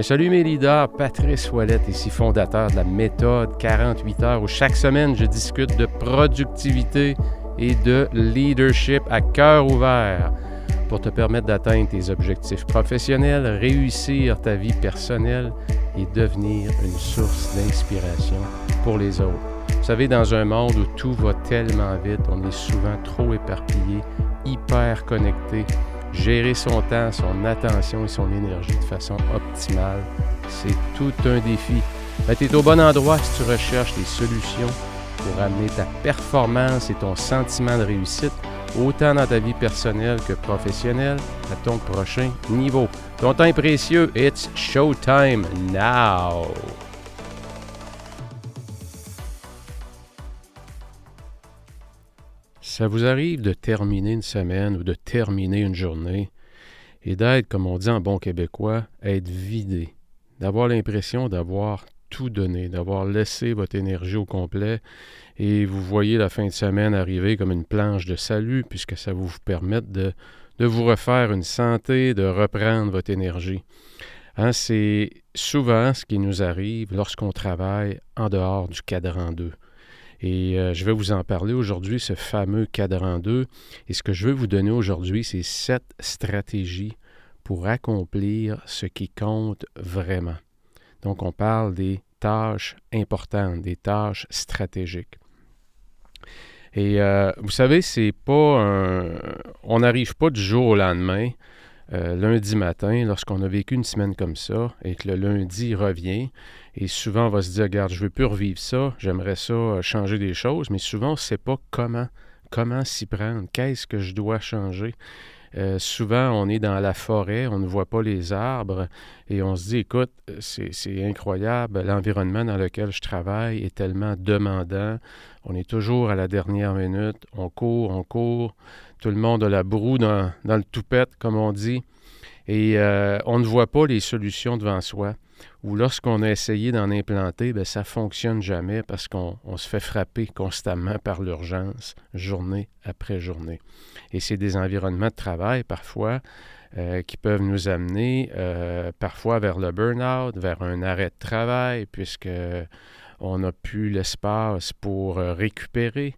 Bien, salut mes leaders, Patrice Ouellette, ici fondateur de la méthode 48 heures où chaque semaine je discute de productivité et de leadership à cœur ouvert pour te permettre d'atteindre tes objectifs professionnels, réussir ta vie personnelle et devenir une source d'inspiration pour les autres. Vous savez, dans un monde où tout va tellement vite, on est souvent trop éparpillé, hyper connecté. Gérer son temps, son attention et son énergie de façon optimale, c'est tout un défi. Tu es au bon endroit si tu recherches des solutions pour amener ta performance et ton sentiment de réussite, autant dans ta vie personnelle que professionnelle, à ton prochain niveau. Ton temps est précieux, it's showtime now! Ça vous arrive de terminer une semaine ou de terminer une journée et d'être, comme on dit en bon québécois, être vidé, d'avoir l'impression d'avoir tout donné, d'avoir laissé votre énergie au complet et vous voyez la fin de semaine arriver comme une planche de salut puisque ça va vous permettre de vous refaire une santé, de reprendre votre énergie. C'est souvent ce qui nous arrive lorsqu'on travaille en dehors du cadran 2. Et je vais vous en parler aujourd'hui, ce fameux cadran 2. Et ce que je veux vous donner aujourd'hui, c'est 7 stratégies pour accomplir ce qui compte vraiment. Donc, on parle des tâches importantes, des tâches stratégiques. Et vous savez, c'est pas on n'arrive pas du jour au lendemain, lundi matin, lorsqu'on a vécu une semaine comme ça, et que le lundi revient, et souvent on va se dire, regarde, je ne veux plus revivre ça, j'aimerais ça changer des choses, mais souvent on ne sait pas comment s'y prendre, qu'est-ce que je dois changer. Souvent, on est dans la forêt, on ne voit pas les arbres et on se dit, écoute, c'est incroyable, l'environnement dans lequel je travaille est tellement demandant, on est toujours à la dernière minute, on court, tout le monde a la broue dans le toupette, comme on dit, et on ne voit pas les solutions devant soi. Ou lorsqu'on a essayé d'en implanter, bien, ça ne fonctionne jamais parce qu'on se fait frapper constamment par l'urgence, journée après journée. Et c'est des environnements de travail, parfois, qui peuvent nous amener parfois vers le burn-out, vers un arrêt de travail, puisqu'on n'a plus l'espace pour récupérer.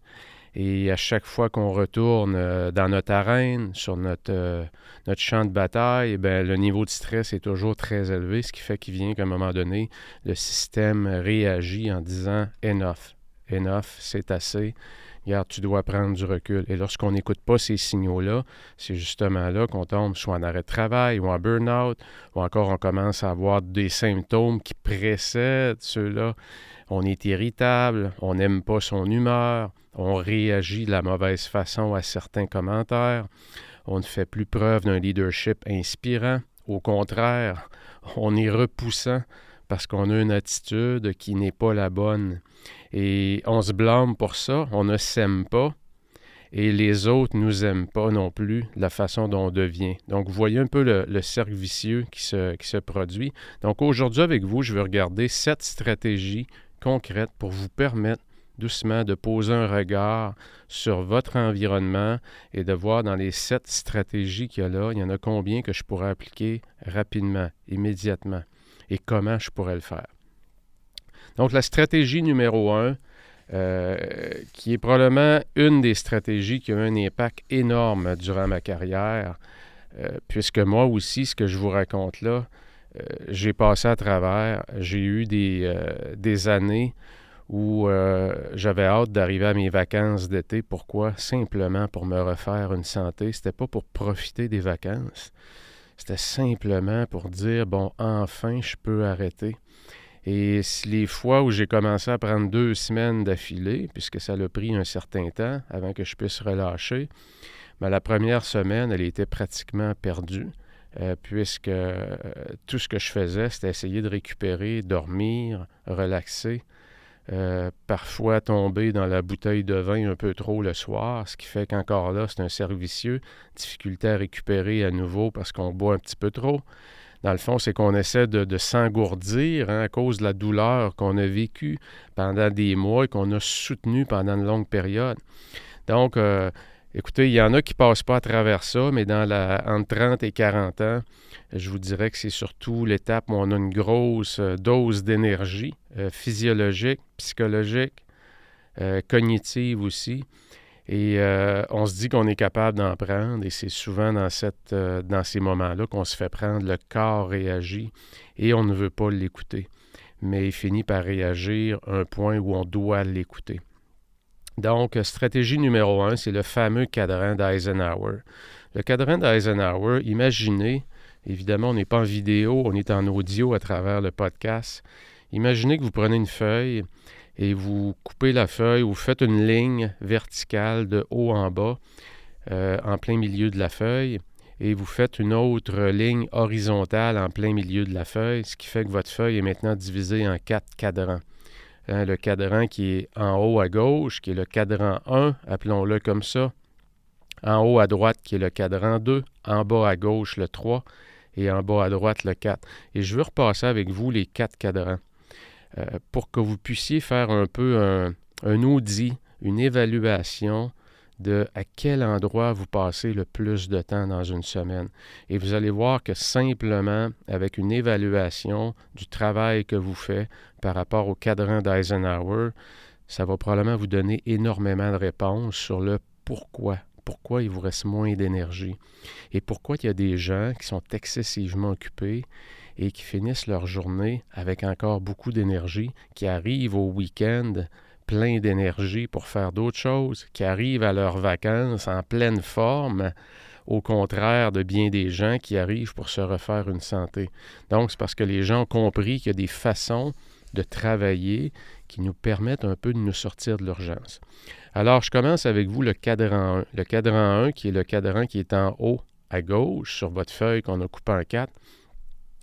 Et à chaque fois qu'on retourne dans notre arène, sur notre champ de bataille, bien, le niveau de stress est toujours très élevé, ce qui fait qu'il vient qu'à un moment donné, le système réagit en disant « enough, c'est assez ». Regarde, tu dois prendre du recul. Et lorsqu'on n'écoute pas ces signaux-là, c'est justement là qu'on tombe soit en arrêt de travail ou en burn-out, ou encore on commence à avoir des symptômes qui précèdent ceux-là. On est irritable, on n'aime pas son humeur, on réagit de la mauvaise façon à certains commentaires, on ne fait plus preuve d'un leadership inspirant. Au contraire, on est repoussant parce qu'on a une attitude qui n'est pas la bonne. Et on se blâme pour ça, on ne s'aime pas et les autres ne nous aiment pas non plus de la façon dont on devient. Donc, vous voyez un peu le cercle vicieux qui se produit. Donc, aujourd'hui, avec vous, je vais regarder 7 stratégies concrètes pour vous permettre doucement de poser un regard sur votre environnement et de voir dans les 7 stratégies qu'il y a là, il y en a combien que je pourrais appliquer rapidement, immédiatement et comment je pourrais le faire. Donc, la stratégie numéro 1, qui est probablement une des stratégies qui a eu un impact énorme durant ma carrière, puisque moi aussi, ce que je vous raconte là, j'ai passé à travers, j'ai eu des années où j'avais hâte d'arriver à mes vacances d'été. Pourquoi? Simplement pour me refaire une santé. C'était pas pour profiter des vacances. C'était simplement pour dire, bon, enfin, je peux arrêter. Et les fois où j'ai commencé à prendre 2 semaines d'affilée, puisque ça a pris un certain temps avant que je puisse relâcher, bien, la première semaine, elle était pratiquement perdue, puisque tout ce que je faisais, c'était essayer de récupérer, dormir, relaxer, parfois tomber dans la bouteille de vin un peu trop le soir, ce qui fait qu'encore là, c'est un cercle vicieux, difficulté à récupérer à nouveau parce qu'on boit un petit peu trop. Dans le fond, c'est qu'on essaie de s'engourdir à cause de la douleur qu'on a vécue pendant des mois et qu'on a soutenue pendant une longue période. Donc, Écoutez, il y en a qui ne passent pas à travers ça, mais entre 30 et 40 ans, je vous dirais que c'est surtout l'étape où on a une grosse dose d'énergie physiologique, psychologique, cognitive aussi. Et on se dit qu'on est capable d'en prendre, et c'est souvent dans ces moments-là qu'on se fait prendre, le corps réagit, et on ne veut pas l'écouter. Mais il finit par réagir à un point où on doit l'écouter. Donc, stratégie numéro 1, c'est le fameux cadran d'Eisenhower. Le cadran d'Eisenhower, imaginez, évidemment, on n'est pas en vidéo, on est en audio à travers le podcast. Imaginez que vous prenez une feuille et vous coupez la feuille, vous faites une ligne verticale de haut en bas, en plein milieu de la feuille, et vous faites une autre ligne horizontale en plein milieu de la feuille, ce qui fait que votre feuille est maintenant divisée en 4 cadrans. Le cadran qui est en haut à gauche, qui est le cadran 1, appelons-le comme ça. En haut à droite, qui est le cadran 2. En bas à gauche, le 3. Et en bas à droite, le 4. Et je veux repasser avec vous les 4 cadrans pour que vous puissiez faire un peu un audit, une évaluation de à quel endroit vous passez le plus de temps dans une semaine. Et vous allez voir que simplement, avec une évaluation du travail que vous faites par rapport au cadran d'Eisenhower, ça va probablement vous donner énormément de réponses sur le pourquoi. Pourquoi il vous reste moins d'énergie. Et pourquoi il y a des gens qui sont excessivement occupés et qui finissent leur journée avec encore beaucoup d'énergie, qui arrivent au week-end plein d'énergie pour faire d'autres choses, qui arrivent à leurs vacances en pleine forme, au contraire de bien des gens qui arrivent pour se refaire une santé. Donc, c'est parce que les gens ont compris qu'il y a des façons de travailler qui nous permettent un peu de nous sortir de l'urgence. Alors, je commence avec vous le cadran 1. Le cadran 1, qui est le cadran qui est en haut à gauche sur votre feuille qu'on a coupé en 4.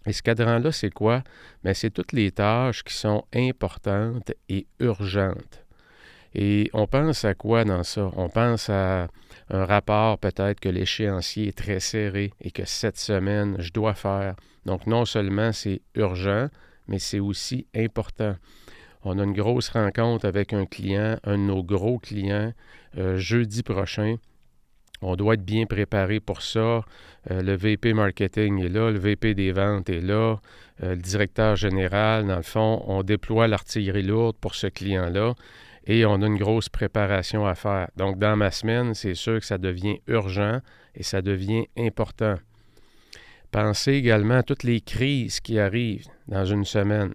Et ce cadran-là, c'est quoi? Bien, c'est toutes les tâches qui sont importantes et urgentes. Et on pense à quoi dans ça? On pense à un rapport peut-être que l'échéancier est très serré et que cette semaine, je dois faire. Donc, non seulement c'est urgent, mais c'est aussi important. On a une grosse rencontre avec un client, un de nos gros clients, jeudi prochain. On doit être bien préparé pour ça. Le VP marketing est là, le VP des ventes est là, le directeur général, dans le fond, on déploie l'artillerie lourde pour ce client-là et on a une grosse préparation à faire. Donc, dans ma semaine, c'est sûr que ça devient urgent et ça devient important. Pensez également à toutes les crises qui arrivent dans une semaine.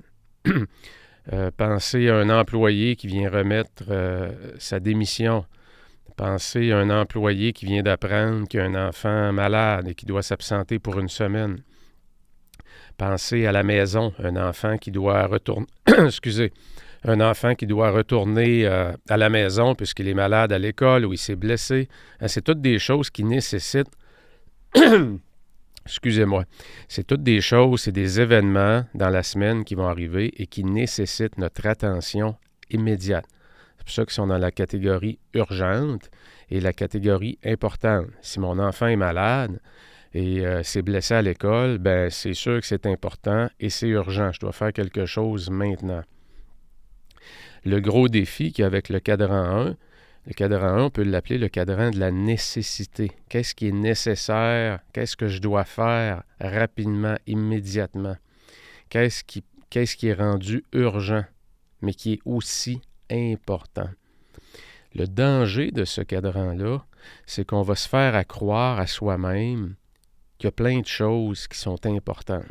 Pensez à un employé qui vient remettre sa démission. Pensez à un employé qui vient d'apprendre qu'il y a un enfant malade et qui doit s'absenter pour une semaine. Pensez à la maison, un enfant qui doit retourner, un enfant qui doit retourner à la maison puisqu'il est malade à l'école ou il s'est blessé. C'est toutes des choses qui nécessitent, c'est toutes des choses, c'est des événements dans la semaine qui vont arriver et qui nécessitent notre attention immédiate. C'est pour ça qu'ils sont dans la catégorie urgente et la catégorie importante. Si mon enfant est malade et s'est blessé à l'école, ben c'est sûr que c'est important et c'est urgent. Je dois faire quelque chose maintenant. Le gros défi qu'il y a avec le cadran 1, on peut l'appeler le cadran de la nécessité. Qu'est-ce qui est nécessaire? Qu'est-ce que je dois faire rapidement, immédiatement? Qu'est-ce qui est rendu urgent, mais qui est aussi important? Le danger de ce cadran-là, c'est qu'on va se faire à croire à soi-même qu'il y a plein de choses qui sont importantes.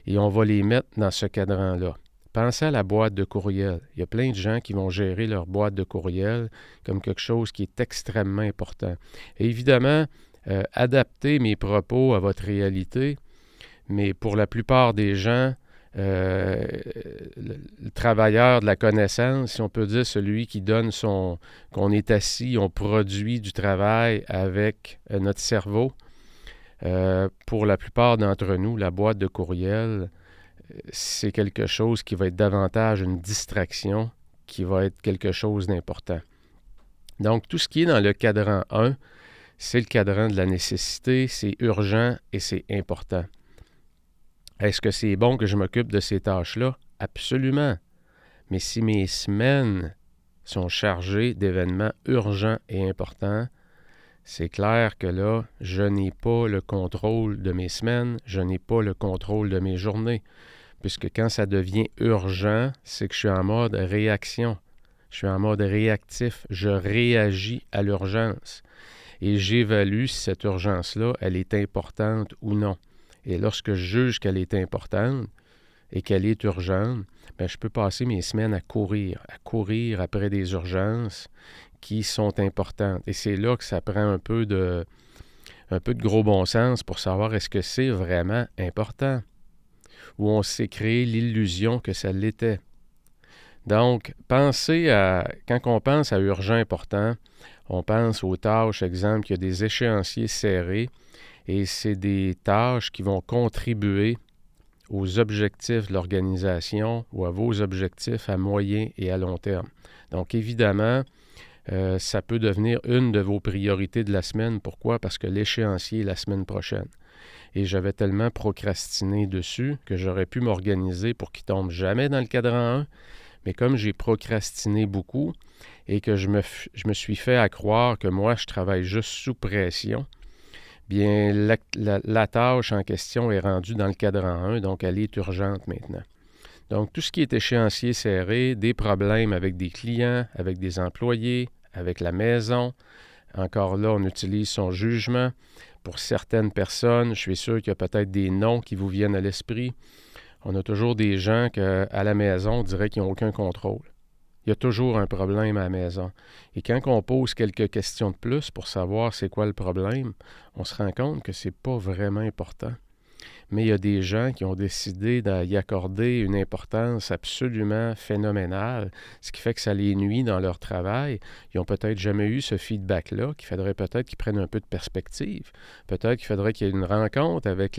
Et on va les mettre dans ce cadran-là. Pensez à la boîte de courriel. Il y a plein de gens qui vont gérer leur boîte de courriel comme quelque chose qui est extrêmement important. Et évidemment, adaptez mes propos à votre réalité, mais pour la plupart des gens, le travailleur de la connaissance, si on peut dire, celui qui donne qu'on est assis, on produit du travail avec notre cerveau. Pour la plupart d'entre nous, la boîte de courriel, c'est quelque chose qui va être davantage une distraction, qui va être quelque chose d'important. Donc, tout ce qui est dans le cadran 1, c'est le cadran de la nécessité, c'est urgent et c'est important. Est-ce que c'est bon que je m'occupe de ces tâches-là? Absolument. Mais si mes semaines sont chargés d'événements urgents et importants, c'est clair que là, je n'ai pas le contrôle de mes semaines, je n'ai pas le contrôle de mes journées, puisque quand ça devient urgent, c'est que je suis en mode réaction, je suis en mode réactif, je réagis à l'urgence et j'évalue si cette urgence-là, elle est importante ou non. Et lorsque je juge qu'elle est importante et qu'elle est urgente, bien, je peux passer mes semaines à courir après des urgences qui sont importantes. Et c'est là que ça prend un peu de gros bon sens pour savoir est-ce que c'est vraiment important ou on s'est créé l'illusion que ça l'était. Donc, quand on pense à urgent important, on pense aux tâches, exemple, qu'il y a des échéanciers serrés et c'est des tâches qui vont contribuer aux objectifs de l'organisation ou à vos objectifs à moyen et à long terme. Donc, évidemment, ça peut devenir une de vos priorités de la semaine. Pourquoi? Parce que l'échéancier est la semaine prochaine. Et j'avais tellement procrastiné dessus que j'aurais pu m'organiser pour qu'il ne tombe jamais dans le cadran 1. Mais comme j'ai procrastiné beaucoup et que je me suis fait à croire que moi, je travaille juste sous pression, bien, la tâche en question est rendue dans le cadran 1, donc elle est urgente maintenant. Donc, tout ce qui est échéancier serré, des problèmes avec des clients, avec des employés, avec la maison, encore là, on utilise son jugement. Pour certaines personnes, je suis sûr qu'il y a peut-être des noms qui vous viennent à l'esprit. On a toujours des gens qu'à la maison, on dirait qu'ils n'ont aucun contrôle. Il y a toujours un problème à la maison. Et quand on pose quelques questions de plus pour savoir c'est quoi le problème, on se rend compte que c'est pas vraiment important. Mais il y a des gens qui ont décidé d'y accorder une importance absolument phénoménale, ce qui fait que ça les nuit dans leur travail. Ils n'ont peut-être jamais eu ce feedback-là, qu'il faudrait peut-être qu'ils prennent un peu de perspective. Peut-être qu'il faudrait qu'il y ait une rencontre avec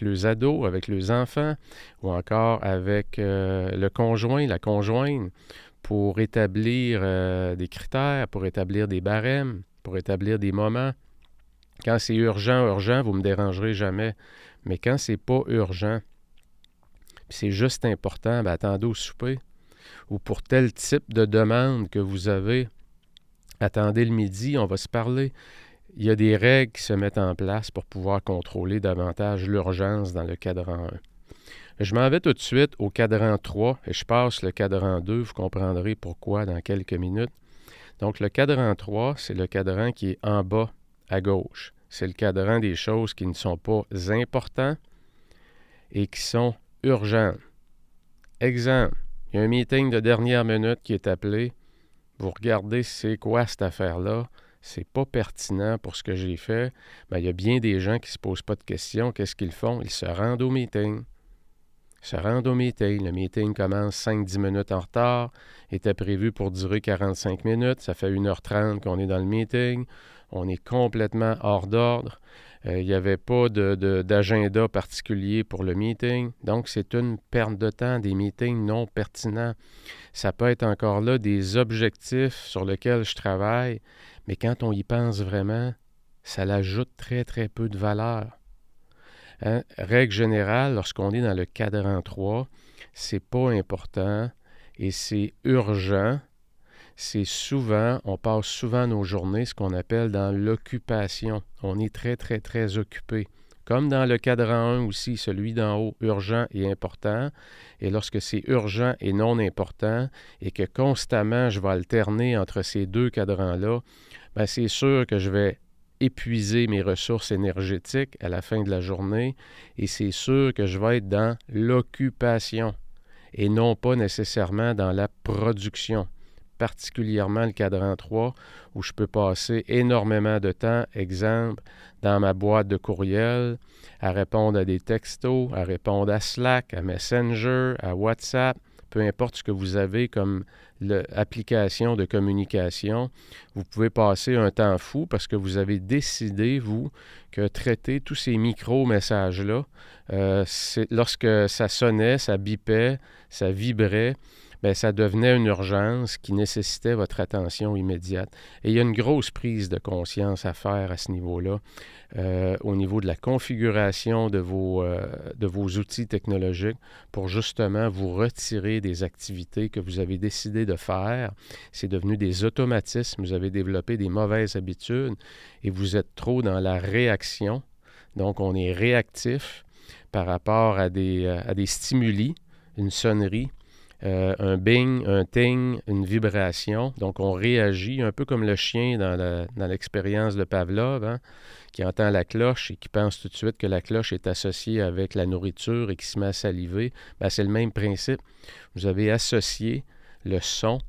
leurs ados, avec leurs enfants, ou encore avec le conjoint, la conjointe, pour établir des critères, pour établir des barèmes, pour établir des moments. Quand c'est urgent, vous ne me dérangerez jamais. Mais quand c'est pas urgent, puis c'est juste important, bien, attendez au souper. Ou pour tel type de demande que vous avez, attendez le midi, on va se parler. Il y a des règles qui se mettent en place pour pouvoir contrôler davantage l'urgence dans le cadran 1. Je m'en vais tout de suite au cadran 3 et je passe le cadran 2. Vous comprendrez pourquoi dans quelques minutes. Donc, le cadran 3, c'est le cadran qui est en bas à gauche. C'est le cadran des choses qui ne sont pas importantes et qui sont urgentes. Exemple, il y a un meeting de dernière minute qui est appelé. Vous regardez c'est quoi cette affaire-là. C'est pas pertinent pour ce que j'ai fait. Bien, il y a bien des gens qui ne se posent pas de questions. Qu'est-ce qu'ils font? Ils se rendent au meeting. Le meeting commence 5-10 minutes en retard, était prévu pour durer 45 minutes, ça fait 1h30 qu'on est dans le meeting, on est complètement hors d'ordre, il n'y avait pas d'agenda particulier pour le meeting, donc c'est une perte de temps, des meetings non pertinents. Ça peut être encore là des objectifs sur lesquels je travaille, mais quand on y pense vraiment, ça l'ajoute très très peu de valeur. Hein? Règle générale, lorsqu'on est dans le cadran 3, c'est pas important et c'est urgent. On passe souvent nos journées, ce qu'on appelle dans l'occupation. On est très, très, très occupé. Comme dans le cadran 1 aussi, celui d'en haut, urgent et important. Et lorsque c'est urgent et non important, et que constamment je vais alterner entre ces deux cadrans-là, bien, c'est sûr que je vais épuiser mes ressources énergétiques à la fin de la journée et c'est sûr que je vais être dans l'occupation et non pas nécessairement dans la production, particulièrement le cadran 3 où je peux passer énormément de temps, exemple, dans ma boîte de courriel, à répondre à des textos, à répondre à Slack, à Messenger, à WhatsApp, peu importe ce que vous avez comme application de communication, vous pouvez passer un temps fou parce que vous avez décidé, vous, que traiter tous ces micro-messages-là, lorsque ça sonnait, ça bipait, ça vibrait, bien, ça devenait une urgence qui nécessitait votre attention immédiate. Et il y a une grosse prise de conscience à faire à ce niveau-là, au niveau de la configuration de vos outils technologiques pour justement vous retirer des activités que vous avez décidé de faire. C'est devenu des automatismes, vous avez développé des mauvaises habitudes et vous êtes trop dans la réaction. Donc, on est réactif par rapport à des stimuli, une sonnerie, un bing, un ting, une vibration. Donc, on réagit un peu comme le chien dans l'expérience de Pavlov, hein, qui entend la cloche et qui pense tout de suite que la cloche est associée avec la nourriture et qui se met à saliver. Bien, c'est le même principe. Vous avez associé le son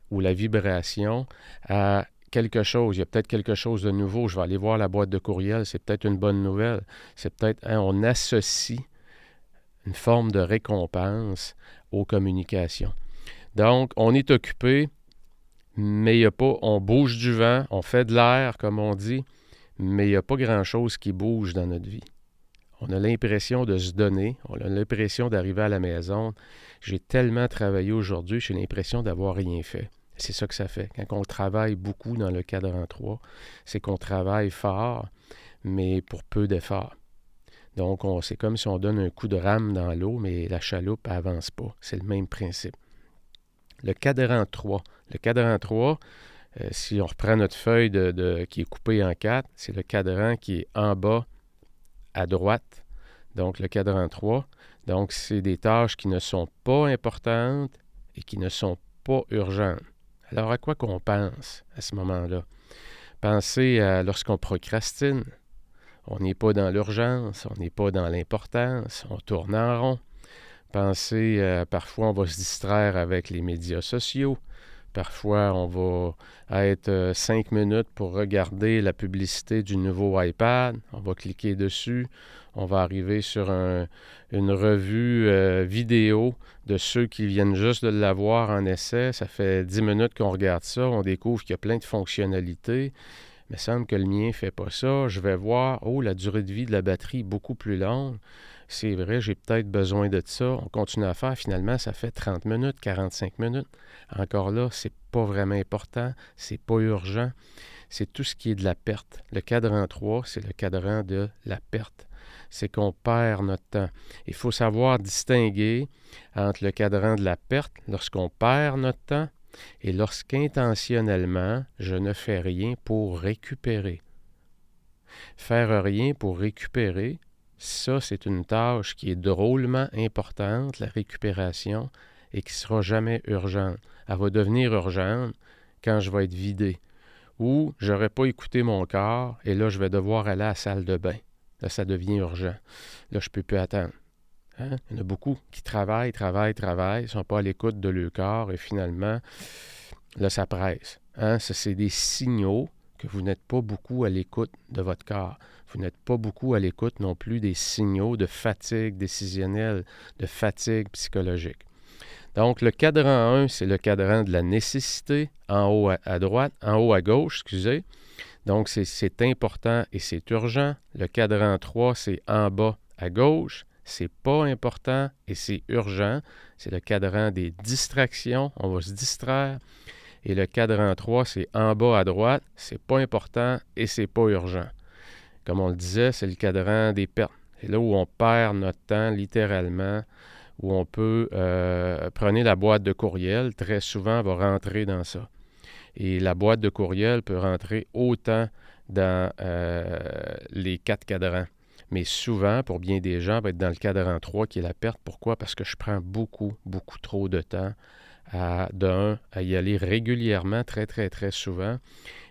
ou la vibration à quelque chose. Il y a peut-être quelque chose de nouveau. Je vais aller voir la boîte de courriel. C'est peut-être une bonne nouvelle. C'est peut-être, hein, on associe une forme de récompense aux communications. Donc, on est occupé, mais il n'y a pas, on bouge du vent, on fait de l'air, comme on dit, mais il n'y a pas grand-chose qui bouge dans notre vie. On a l'impression de se donner, on a l'impression d'arriver à la maison. J'ai tellement travaillé aujourd'hui, j'ai l'impression d'avoir rien fait. C'est ça que ça fait. Quand on travaille beaucoup dans le cadran 3, c'est qu'on travaille fort, mais pour peu d'efforts. Donc, c'est comme si on donne un coup de rame dans l'eau, mais la chaloupe n'avance pas. C'est le même principe. Le cadran 3. Le cadran 3, si on reprend notre feuille qui est coupée en 4, c'est le cadran qui est en bas à droite. Donc, le cadran 3. Donc, c'est des tâches qui ne sont pas importantes et qui ne sont pas urgentes. Alors, à quoi qu'on pense à ce moment-là? Pensez à lorsqu'on procrastine. On n'est pas dans l'urgence, on n'est pas dans l'importance, on tourne en rond. Pensez, parfois on va se distraire avec les médias sociaux. Parfois on va être 5 minutes pour regarder la publicité du nouveau iPad. On va cliquer dessus. On va arriver sur une revue vidéo de ceux qui viennent juste de l'avoir en essai. Ça fait 10 minutes qu'on regarde ça. On découvre qu'il y a plein de fonctionnalités. Il me semble que le mien ne fait pas ça. Je vais voir, la durée de vie de la batterie est beaucoup plus longue. C'est vrai, j'ai peut-être besoin de ça. On continue à faire. Finalement, ça fait 30 minutes, 45 minutes. Encore là, c'est pas vraiment important. C'est pas urgent. C'est tout ce qui est de la perte. Le cadran 3, c'est le cadran de la perte. C'est qu'on perd notre temps. Il faut savoir distinguer entre le cadran de la perte, lorsqu'on perd notre temps, et lorsqu'intentionnellement, je ne fais rien pour récupérer. Faire rien pour récupérer, ça, c'est une tâche qui est drôlement importante, la récupération, et qui ne sera jamais urgente. Elle va devenir urgente quand je vais être vidé. Ou je n'aurai pas écouté mon corps, et là, je vais devoir aller à la salle de bain. Là, ça devient urgent. Là, je ne peux plus attendre. Hein? Il y en a beaucoup qui travaillent, ne sont pas à l'écoute de leur corps et finalement, là, ça presse. Hein? Ça, c'est des signaux que vous n'êtes pas beaucoup à l'écoute de votre corps. Vous n'êtes pas beaucoup à l'écoute non plus des signaux de fatigue décisionnelle, de fatigue psychologique. Donc, le cadran 1, c'est le cadran de la nécessité, en haut à droite, en haut à gauche, excusez. Donc, c'est important et c'est urgent. Le cadran 3, c'est en bas à gauche. C'est pas important et c'est urgent. C'est le cadran des distractions. On va se distraire. Et le cadran 3, c'est en bas à droite. C'est pas important et c'est pas urgent. Comme on le disait, c'est le cadran des pertes. C'est là où on perd notre temps, littéralement, où on peut... prenez la boîte de courriel. Très souvent, on va rentrer dans ça. Et la boîte de courriel peut rentrer autant dans les 4 cadrans. Mais souvent, pour bien des gens, va être dans le cadran 3 qui est la perte. Pourquoi? Parce que je prends beaucoup trop de temps à y aller régulièrement, très, très, très souvent.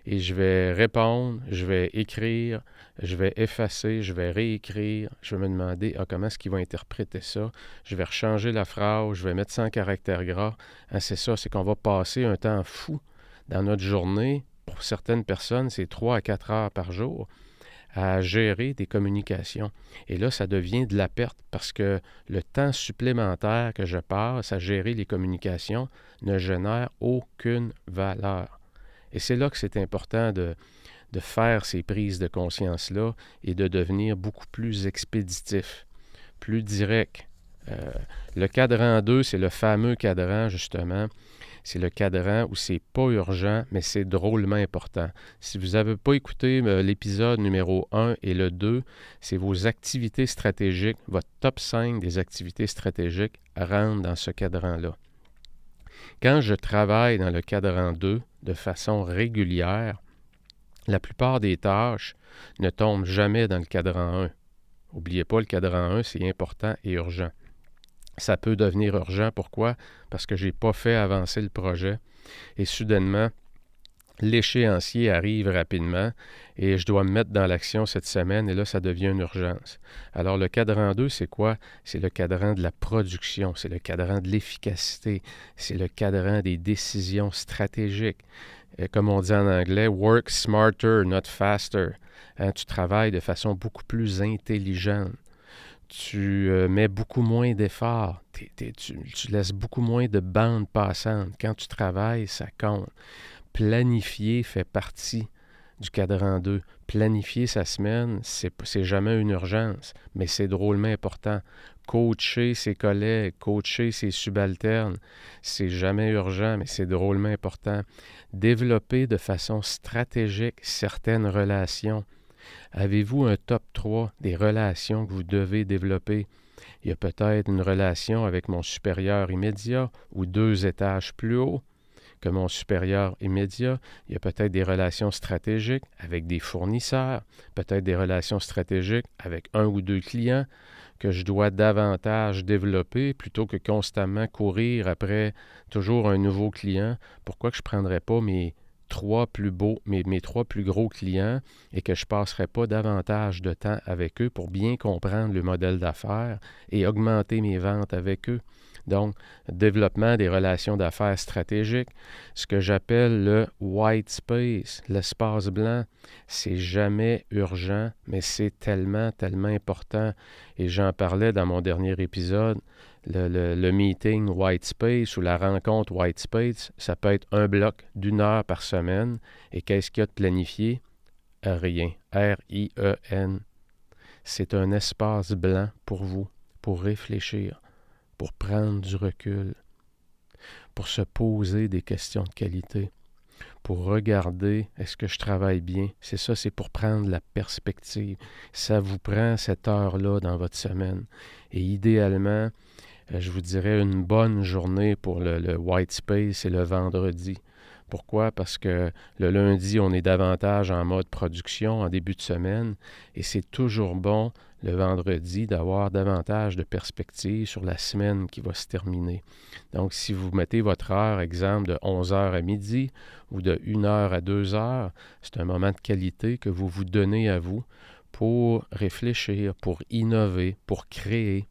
Et je vais répondre, je vais écrire, je vais effacer, je vais réécrire. Je vais me demander comment est-ce qu'il va interpréter ça. Je vais rechanger la phrase, je vais mettre ça en caractère gras. Hein, c'est ça, c'est qu'on va passer un temps fou dans notre journée. Pour certaines personnes, c'est 3 à 4 heures par jour à gérer des communications. Et là, ça devient de la perte parce que le temps supplémentaire que je passe à gérer les communications ne génère aucune valeur. Et c'est là que c'est important de faire ces prises de conscience-là et de devenir beaucoup plus expéditif, plus direct, Le cadran 2, c'est le fameux cadran, justement. C'est le cadran où c'est pas urgent, mais c'est drôlement important. Si vous n'avez pas écouté l'épisode numéro 1 et le 2, c'est vos activités stratégiques, votre top 5 des activités stratégiques rentrent dans ce cadran-là. Quand je travaille dans le cadran 2 de façon régulière, la plupart des tâches ne tombent jamais dans le cadran 1. N'oubliez pas, le cadran 1, c'est important et urgent. Ça peut devenir urgent. Pourquoi? Parce que je n'ai pas fait avancer le projet et soudainement, l'échéancier arrive rapidement et je dois me mettre dans l'action cette semaine et là, ça devient une urgence. Alors, le cadran 2, c'est quoi? C'est le cadran de la production, c'est le cadran de l'efficacité, c'est le cadran des décisions stratégiques. Comme on dit en anglais, « work smarter, not faster ». Tu travailles de façon beaucoup plus intelligente. Tu mets beaucoup moins d'efforts, tu laisses beaucoup moins de bandes passantes. Quand tu travailles, ça compte. Planifier fait partie du cadran 2. Planifier sa semaine, c'est jamais une urgence, mais c'est drôlement important. Coacher ses collègues, coacher ses subalternes, c'est jamais urgent, mais c'est drôlement important. Développer de façon stratégique certaines relations. Avez-vous un top 3 des relations que vous devez développer? Il y a peut-être une relation avec mon supérieur immédiat ou 2 étages plus haut que mon supérieur immédiat. Il y a peut-être des relations stratégiques avec des fournisseurs, peut-être des relations stratégiques avec 1 ou 2 clients que je dois davantage développer plutôt que constamment courir après toujours un nouveau client. Pourquoi que je ne prendrais pas mes 3 plus gros clients et que je ne passerai pas davantage de temps avec eux pour bien comprendre le modèle d'affaires et augmenter mes ventes avec eux? Donc, développement des relations d'affaires stratégiques, ce que j'appelle le white space, l'espace blanc, c'est jamais urgent, mais c'est tellement, tellement important. Et j'en parlais dans mon dernier épisode, le meeting white space ou la rencontre white space, ça peut être un bloc d'1 heure par semaine. Et qu'est-ce qu'il y a de planifié? Rien. R-I-E-N. C'est un espace blanc pour vous, pour réfléchir, pour prendre du recul, pour se poser des questions de qualité, pour regarder est-ce que je travaille bien. C'est ça, c'est pour prendre la perspective. Ça vous prend cette heure-là dans votre semaine. Et idéalement, je vous dirais une bonne journée pour le white space, c'est le vendredi. Pourquoi? Parce que le lundi, on est davantage en mode production en début de semaine et c'est toujours bon le vendredi d'avoir davantage de perspectives sur la semaine qui va se terminer. Donc, si vous mettez votre heure, exemple, de 11h à midi ou de 1h à 2h, c'est un moment de qualité que vous vous donnez à vous pour réfléchir, pour innover, pour créer.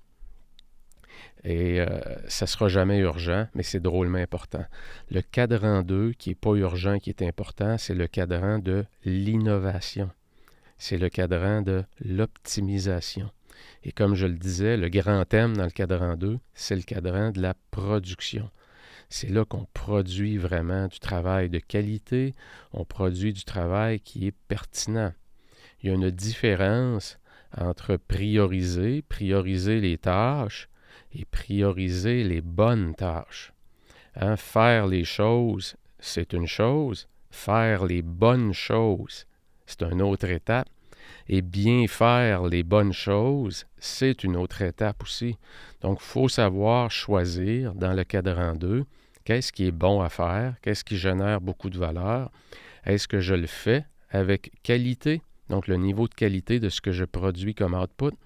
Et ça ne sera jamais urgent, mais c'est drôlement important. Le cadran 2, qui n'est pas urgent, qui est important, c'est le cadran de l'innovation. C'est le cadran de l'optimisation. Et comme je le disais, le grand thème dans le cadran 2, c'est le cadran de la production. C'est là qu'on produit vraiment du travail de qualité, on produit du travail qui est pertinent. Il y a une différence entre prioriser les tâches, et prioriser les bonnes tâches. Faire les choses, c'est une chose. Faire les bonnes choses, c'est une autre étape. Et bien faire les bonnes choses, c'est une autre étape aussi. Donc, il faut savoir choisir dans le cadran 2, qu'est-ce qui est bon à faire, qu'est-ce qui génère beaucoup de valeur. Est-ce que je le fais avec qualité? Donc, le niveau de qualité de ce que je produis comme output.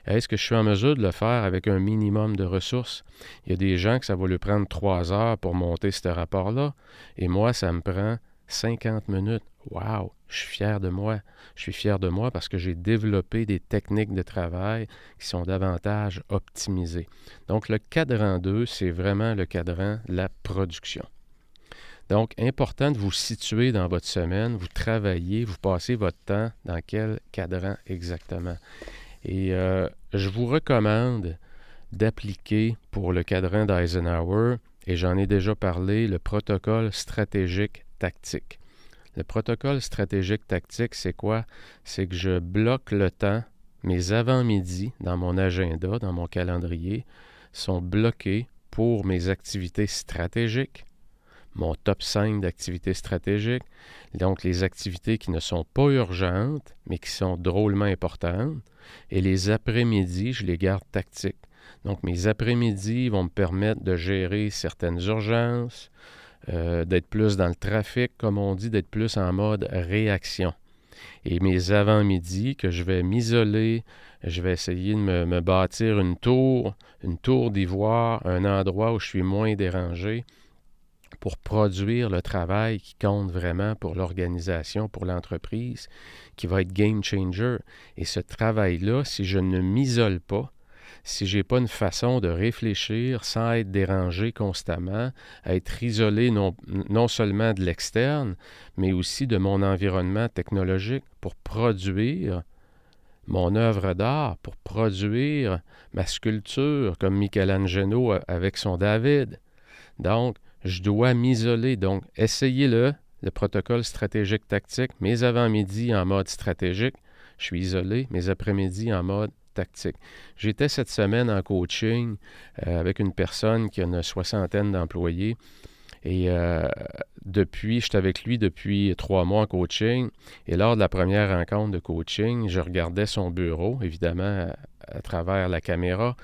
Est-ce que je suis en mesure de le faire avec un minimum de ressources? Il y a des gens que ça va lui prendre 3 heures pour monter ce rapport-là. Et moi, ça me prend 50 minutes. Wow! Je suis fier de moi. Je suis fier de moi parce que j'ai développé des techniques de travail qui sont davantage optimisées. Donc, le cadran 2, c'est vraiment le cadran de la production. Donc, important de vous situer dans votre semaine, vous travaillez, vous passez votre temps dans quel cadran exactement. Et je vous recommande d'appliquer pour le cadran d'Eisenhower, et j'en ai déjà parlé, le protocole stratégique tactique. Le protocole stratégique tactique, c'est quoi? C'est que je bloque le temps mes avant-midi dans mon agenda, dans mon calendrier, sont bloqués pour mes activités stratégiques, mon top 5 d'activités stratégiques, donc les activités qui ne sont pas urgentes, mais qui sont drôlement importantes. Et les après-midi, je les garde tactiques. Donc mes après-midi vont me permettre de gérer certaines urgences, d'être plus dans le trafic, comme on dit, d'être plus en mode réaction. Et mes avant-midi, que je vais m'isoler, je vais essayer de me bâtir une tour d'ivoire, un endroit où je suis moins dérangé pour produire le travail qui compte vraiment pour l'organisation, pour l'entreprise, qui va être game changer. Et ce travail-là, si je ne m'isole pas, si je n'ai pas une façon de réfléchir sans être dérangé constamment, à être isolé non seulement de l'externe, mais aussi de mon environnement technologique pour produire mon œuvre d'art, pour produire ma sculpture comme Michelangelo avec son David. Donc, je dois m'isoler. Donc, essayez-le protocole stratégique tactique, mes avant-midi en mode stratégique, je suis isolé, mes après-midi en mode tactique. J'étais cette semaine en coaching avec une personne qui a une soixantaine d'employés et j'étais avec lui depuis 3 mois en coaching et lors de la première rencontre de coaching, je regardais son bureau, évidemment à travers la caméra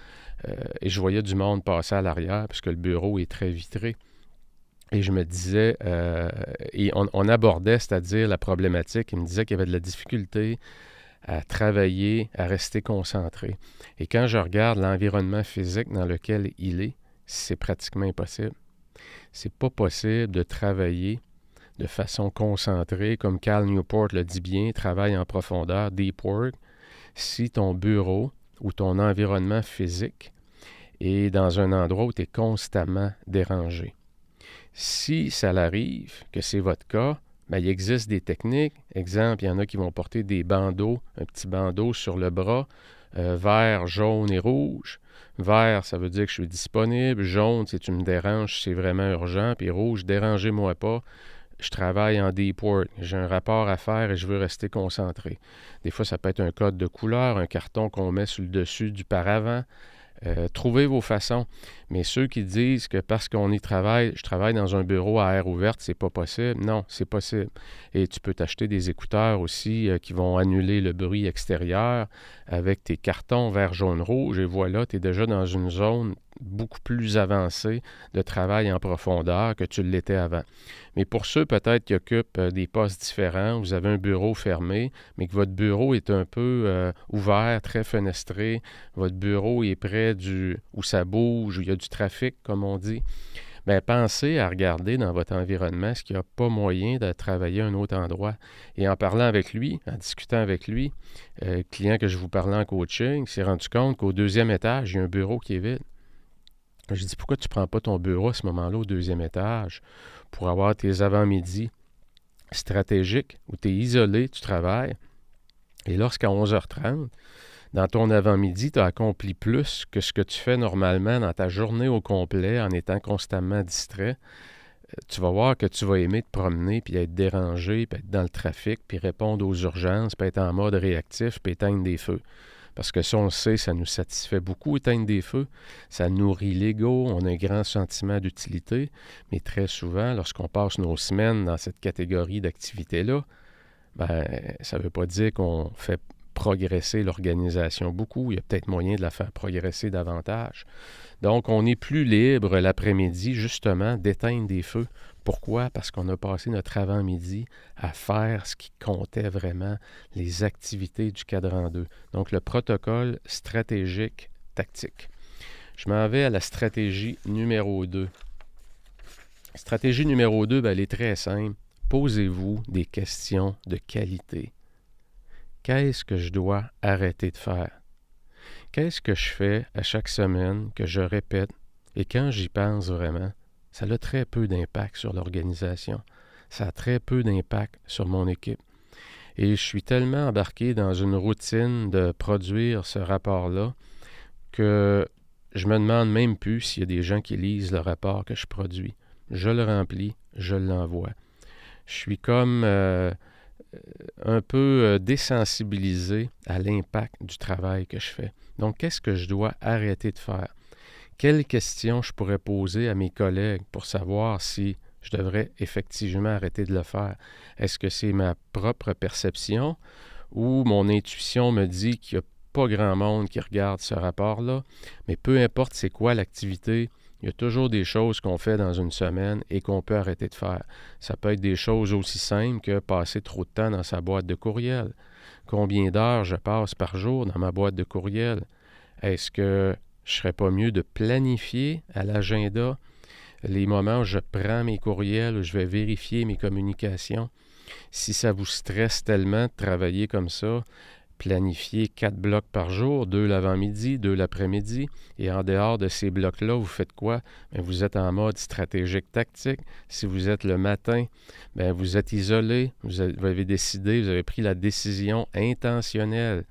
et je voyais du monde passer à l'arrière puisque le bureau est très vitré. Et je me disais, et on abordait, c'est-à-dire la problématique, il me disait qu'il y avait de la difficulté à travailler, à rester concentré. Et quand je regarde l'environnement physique dans lequel il est, c'est pratiquement impossible. C'est pas possible de travailler de façon concentrée, comme Cal Newport le dit bien, travail en profondeur, deep work, si ton bureau ou ton environnement physique est dans un endroit où tu es constamment dérangé. Si ça l'arrive, que c'est votre cas, bien, il existe des techniques. Exemple, il y en a qui vont porter des bandeaux, un petit bandeau sur le bras, vert, jaune et rouge. Vert, ça veut dire que je suis disponible. Jaune, si tu me déranges, c'est vraiment urgent. Puis rouge, dérangez-moi pas. Je travaille en deep work. J'ai un rapport à faire et je veux rester concentré. Des fois, ça peut être un code de couleur, un carton qu'on met sur le dessus du paravent. Trouvez vos façons. Mais ceux qui disent que parce qu'on y travaille, je travaille dans un bureau à air ouverte, c'est pas possible. Non, c'est possible. Et tu peux t'acheter des écouteurs aussi qui vont annuler le bruit extérieur avec tes cartons vert, jaune, rouge. Et voilà, tu es déjà dans une zone beaucoup plus avancée de travail en profondeur que tu l'étais avant. Mais pour ceux peut-être qui occupent des postes différents, vous avez un bureau fermé, mais que votre bureau est un peu ouvert, très fenestré, votre bureau est près où ça bouge, où il y a du trafic, comme on dit, bien, pensez à regarder dans votre environnement est-ce qu'il n'y a pas moyen de travailler à un autre endroit. Et en parlant avec lui, en discutant avec lui, le client que je vous parlais en coaching s'est rendu compte qu'au 2e étage, il y a un bureau qui est vide. J'ai dit, pourquoi tu ne prends pas ton bureau à ce moment-là au 2e étage pour avoir tes avant-midi stratégiques où tu es isolé, tu travailles. Et lorsqu'à 11h30, dans ton avant-midi, tu as accompli plus que ce que tu fais normalement dans ta journée au complet en étant constamment distrait, tu vas voir que tu vas aimer te promener, puis être dérangé, puis être dans le trafic, puis répondre aux urgences, puis être en mode réactif, puis éteindre des feux. Parce que ça, on le sait, ça nous satisfait beaucoup, éteindre des feux. Ça nourrit l'ego, on a un grand sentiment d'utilité. Mais très souvent, lorsqu'on passe nos semaines dans cette catégorie d'activité-là, ben, ça ne veut pas dire qu'on fait progresser l'organisation beaucoup. Il y a peut-être moyen de la faire progresser davantage. Donc, on est plus libre l'après-midi, justement, d'éteindre des feux. Pourquoi? Parce qu'on a passé notre avant-midi à faire ce qui comptait vraiment, les activités du cadran 2. Donc, le protocole stratégique tactique. Je m'en vais à la stratégie numéro 2. Stratégie numéro 2, ben, elle est très simple. Posez-vous des questions de qualité. Qu'est-ce que je dois arrêter de faire? Qu'est-ce que je fais à chaque semaine, que je répète, et quand j'y pense vraiment, ça a très peu d'impact sur l'organisation. Ça a très peu d'impact sur mon équipe. Et je suis tellement embarqué dans une routine de produire ce rapport-là que je me demande même plus s'il y a des gens qui lisent le rapport que je produis. Je le remplis, je l'envoie. Je suis comme un peu désensibilisé à l'impact du travail que je fais. Donc, qu'est-ce que je dois arrêter de faire? Quelles questions je pourrais poser à mes collègues pour savoir si je devrais effectivement arrêter de le faire? Est-ce que c'est ma propre perception ou mon intuition me dit qu'il n'y a pas grand monde qui regarde ce rapport-là? Mais peu importe c'est quoi l'activité, il y a toujours des choses qu'on fait dans une semaine et qu'on peut arrêter de faire. Ça peut être des choses aussi simples que passer trop de temps dans sa boîte de courriel. Combien d'heures je passe par jour dans ma boîte de courriel? Est-ce que je ne serais pas mieux de planifier à l'agenda les moments où je prends mes courriels, où je vais vérifier mes communications? Si ça vous stresse tellement de travailler comme ça, planifiez 4 blocs par jour, 2 l'avant-midi, 2 l'après-midi, et en dehors de ces blocs-là, vous faites quoi? Bien, vous êtes en mode stratégique tactique. Si vous êtes le matin, bien, vous êtes isolé, vous avez décidé, vous avez pris la décision intentionnelle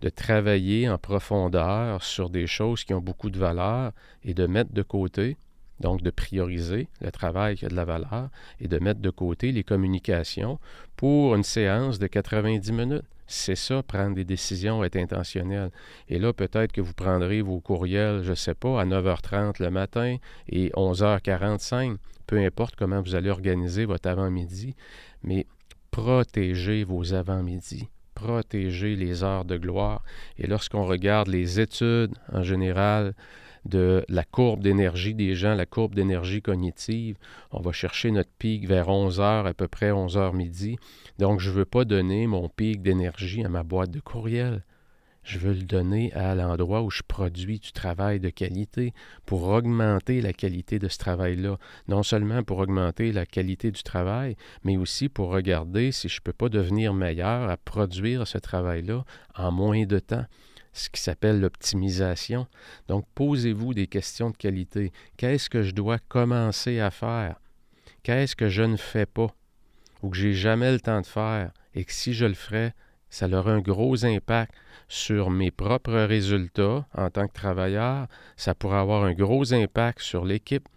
de travailler en profondeur sur des choses qui ont beaucoup de valeur et de mettre de côté, donc de prioriser le travail qui a de la valeur et de mettre de côté les communications pour une séance de 90 minutes. C'est ça, prendre des décisions, être intentionnel. Et là, peut-être que vous prendrez vos courriels, je ne sais pas, à 9h30 le matin et 11h45, peu importe comment vous allez organiser votre avant-midi, mais protégez vos avant-midi. Protéger les heures de gloire. Et lorsqu'on regarde les études en général de la courbe d'énergie des gens, la courbe d'énergie cognitive, on va chercher notre pic vers 11 heures, à peu près 11 heures midi. Donc, je ne veux pas donner mon pic d'énergie à ma boîte de courriel. Je veux le donner à l'endroit où je produis du travail de qualité pour augmenter la qualité de ce travail-là. Non seulement pour augmenter la qualité du travail, mais aussi pour regarder si je ne peux pas devenir meilleur à produire ce travail-là en moins de temps. Ce qui s'appelle l'optimisation. Donc, posez-vous des questions de qualité. Qu'est-ce que je dois commencer à faire? Qu'est-ce que je ne fais pas ou que j'ai jamais le temps de faire et que si je le ferais, ça aura un gros impact sur mes propres résultats en tant que travailleur. Ça pourrait avoir un gros impact sur l'équipe.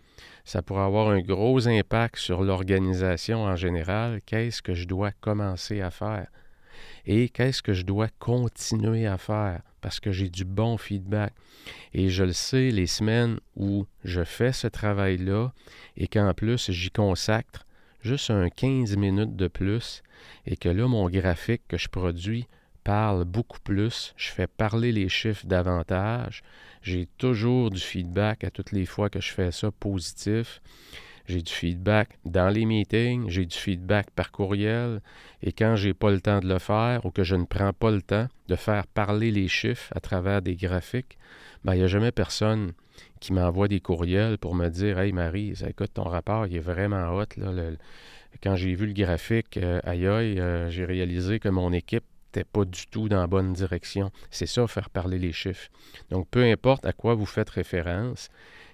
Ça pourrait avoir un gros impact sur l'organisation en général. Qu'est-ce que je dois commencer à faire? Et qu'est-ce que je dois continuer à faire? Parce que j'ai du bon feedback. Et je le sais, les semaines où je fais ce travail-là et qu'en plus j'y consacre juste un 15 minutes de plus et que là, mon graphique que je produis parle beaucoup plus, je fais parler les chiffres davantage, j'ai toujours du feedback à toutes les fois que je fais ça positif. J'ai du feedback dans les meetings, j'ai du feedback par courriel, et quand je n'ai pas le temps de le faire ou que je ne prends pas le temps de faire parler les chiffres à travers des graphiques, bien, il n'y a jamais personne qui m'envoie des courriels pour me dire « Hey Marie, écoute, ton rapport, il est vraiment hot. Là, quand j'ai vu le graphique, j'ai réalisé que mon équipe n'était pas du tout dans la bonne direction. » C'est ça, faire parler les chiffres. Donc, peu importe à quoi vous faites référence,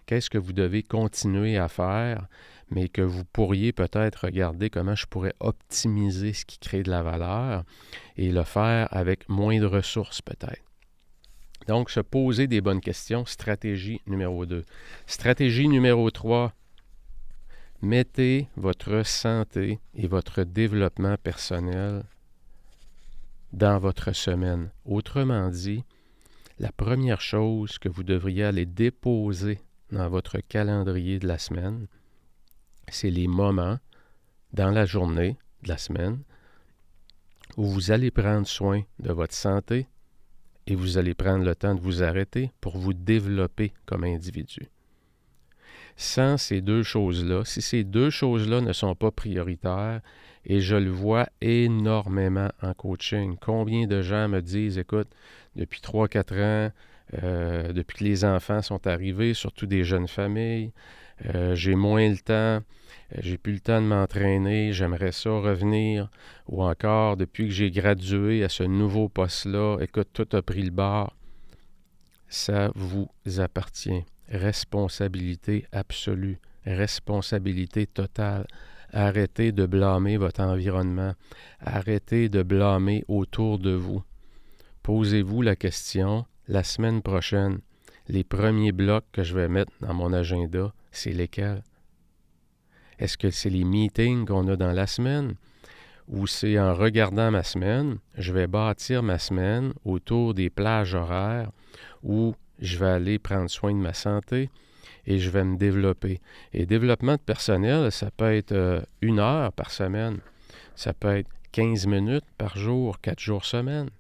qu'est-ce que vous devez continuer à faire, mais que vous pourriez peut-être regarder comment je pourrais optimiser ce qui crée de la valeur et le faire avec moins de ressources peut-être. Donc, se poser des bonnes questions, stratégie numéro 2. Stratégie numéro 3, mettez votre santé et votre développement personnel dans votre semaine. Autrement dit, la première chose que vous devriez aller déposer dans votre calendrier de la semaine, c'est les moments dans la journée de la semaine où vous allez prendre soin de votre santé et vous allez prendre le temps de vous arrêter pour vous développer comme individu. Sans ces deux choses-là, si ces deux choses-là ne sont pas prioritaires, et je le vois énormément en coaching, combien de gens me disent, écoute, depuis 3-4 ans, depuis que les enfants sont arrivés, surtout des jeunes familles, j'ai moins le temps, j'ai plus le temps de m'entraîner, j'aimerais ça revenir, ou encore, depuis que j'ai gradué à ce nouveau poste-là, écoute, tout a pris le bord. Ça vous appartient. Responsabilité absolue, responsabilité totale. Arrêtez de blâmer votre environnement. Arrêtez de blâmer autour de vous. Posez-vous la question, la semaine prochaine, les premiers blocs que je vais mettre dans mon agenda, c'est lesquels? Est-ce que c'est les meetings qu'on a dans la semaine? où c'est en regardant ma semaine, je vais bâtir ma semaine autour des plages horaires où je vais aller prendre soin de ma santé et je vais me développer. Et développement de personnel, ça peut être 1 heure par semaine, ça peut être 15 minutes par jour, 4 jours semaine.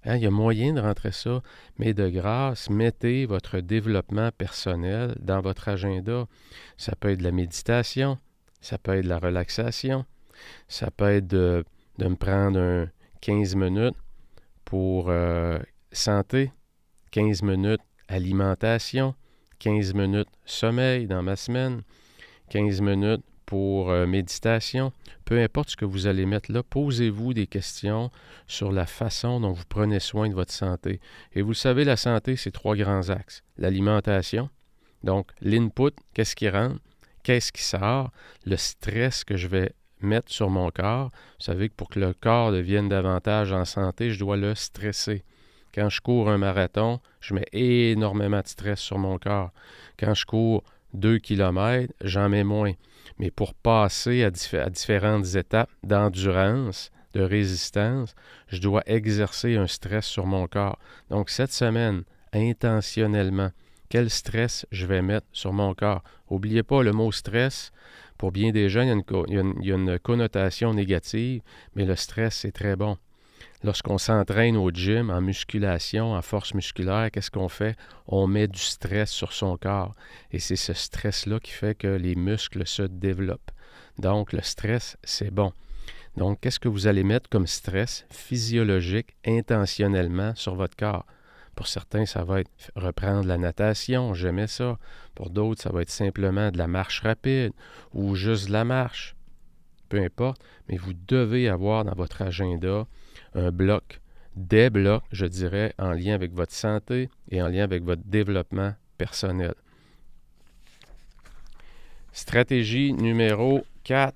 Hein, il y a moyen de rentrer ça, mais de grâce, mettez votre développement personnel dans votre agenda. Ça peut être de la méditation, ça peut être de la relaxation, ça peut être de me prendre 15 minutes pour santé, 15 minutes alimentation, 15 minutes sommeil dans ma semaine, 15 minutes pour méditation. Peu importe ce que vous allez mettre là, posez-vous des questions sur la façon dont vous prenez soin de votre santé. Et vous le savez, la santé, c'est 3 grands axes. L'alimentation, donc l'input, qu'est-ce qui rentre, qu'est-ce qui sort, le stress que je vais mettre sur mon corps. Vous savez que pour que le corps devienne davantage en santé, je dois le stresser. Quand je cours un marathon, je mets énormément de stress sur mon corps. Quand je cours 2 km, j'en mets moins. Mais pour passer à différentes étapes d'endurance, de résistance, je dois exercer un stress sur mon corps. Donc cette semaine, intentionnellement, quel stress je vais mettre sur mon corps. N'oubliez pas le mot stress. Pour bien des gens, il y a une connotation négative, mais le stress, c'est très bon. Lorsqu'on s'entraîne au gym, en musculation, en force musculaire, qu'est-ce qu'on fait? On met du stress sur son corps. Et c'est ce stress-là qui fait que les muscles se développent. Donc, le stress, c'est bon. Donc, qu'est-ce que vous allez mettre comme stress physiologique intentionnellement sur votre corps? Pour certains, ça va être reprendre la natation, j'aimais ça. Pour d'autres, ça va être simplement de la marche rapide ou juste de la marche. Peu importe, mais vous devez avoir dans votre agenda un bloc, des blocs, je dirais, en lien avec votre santé et en lien avec votre développement personnel. Stratégie numéro 4.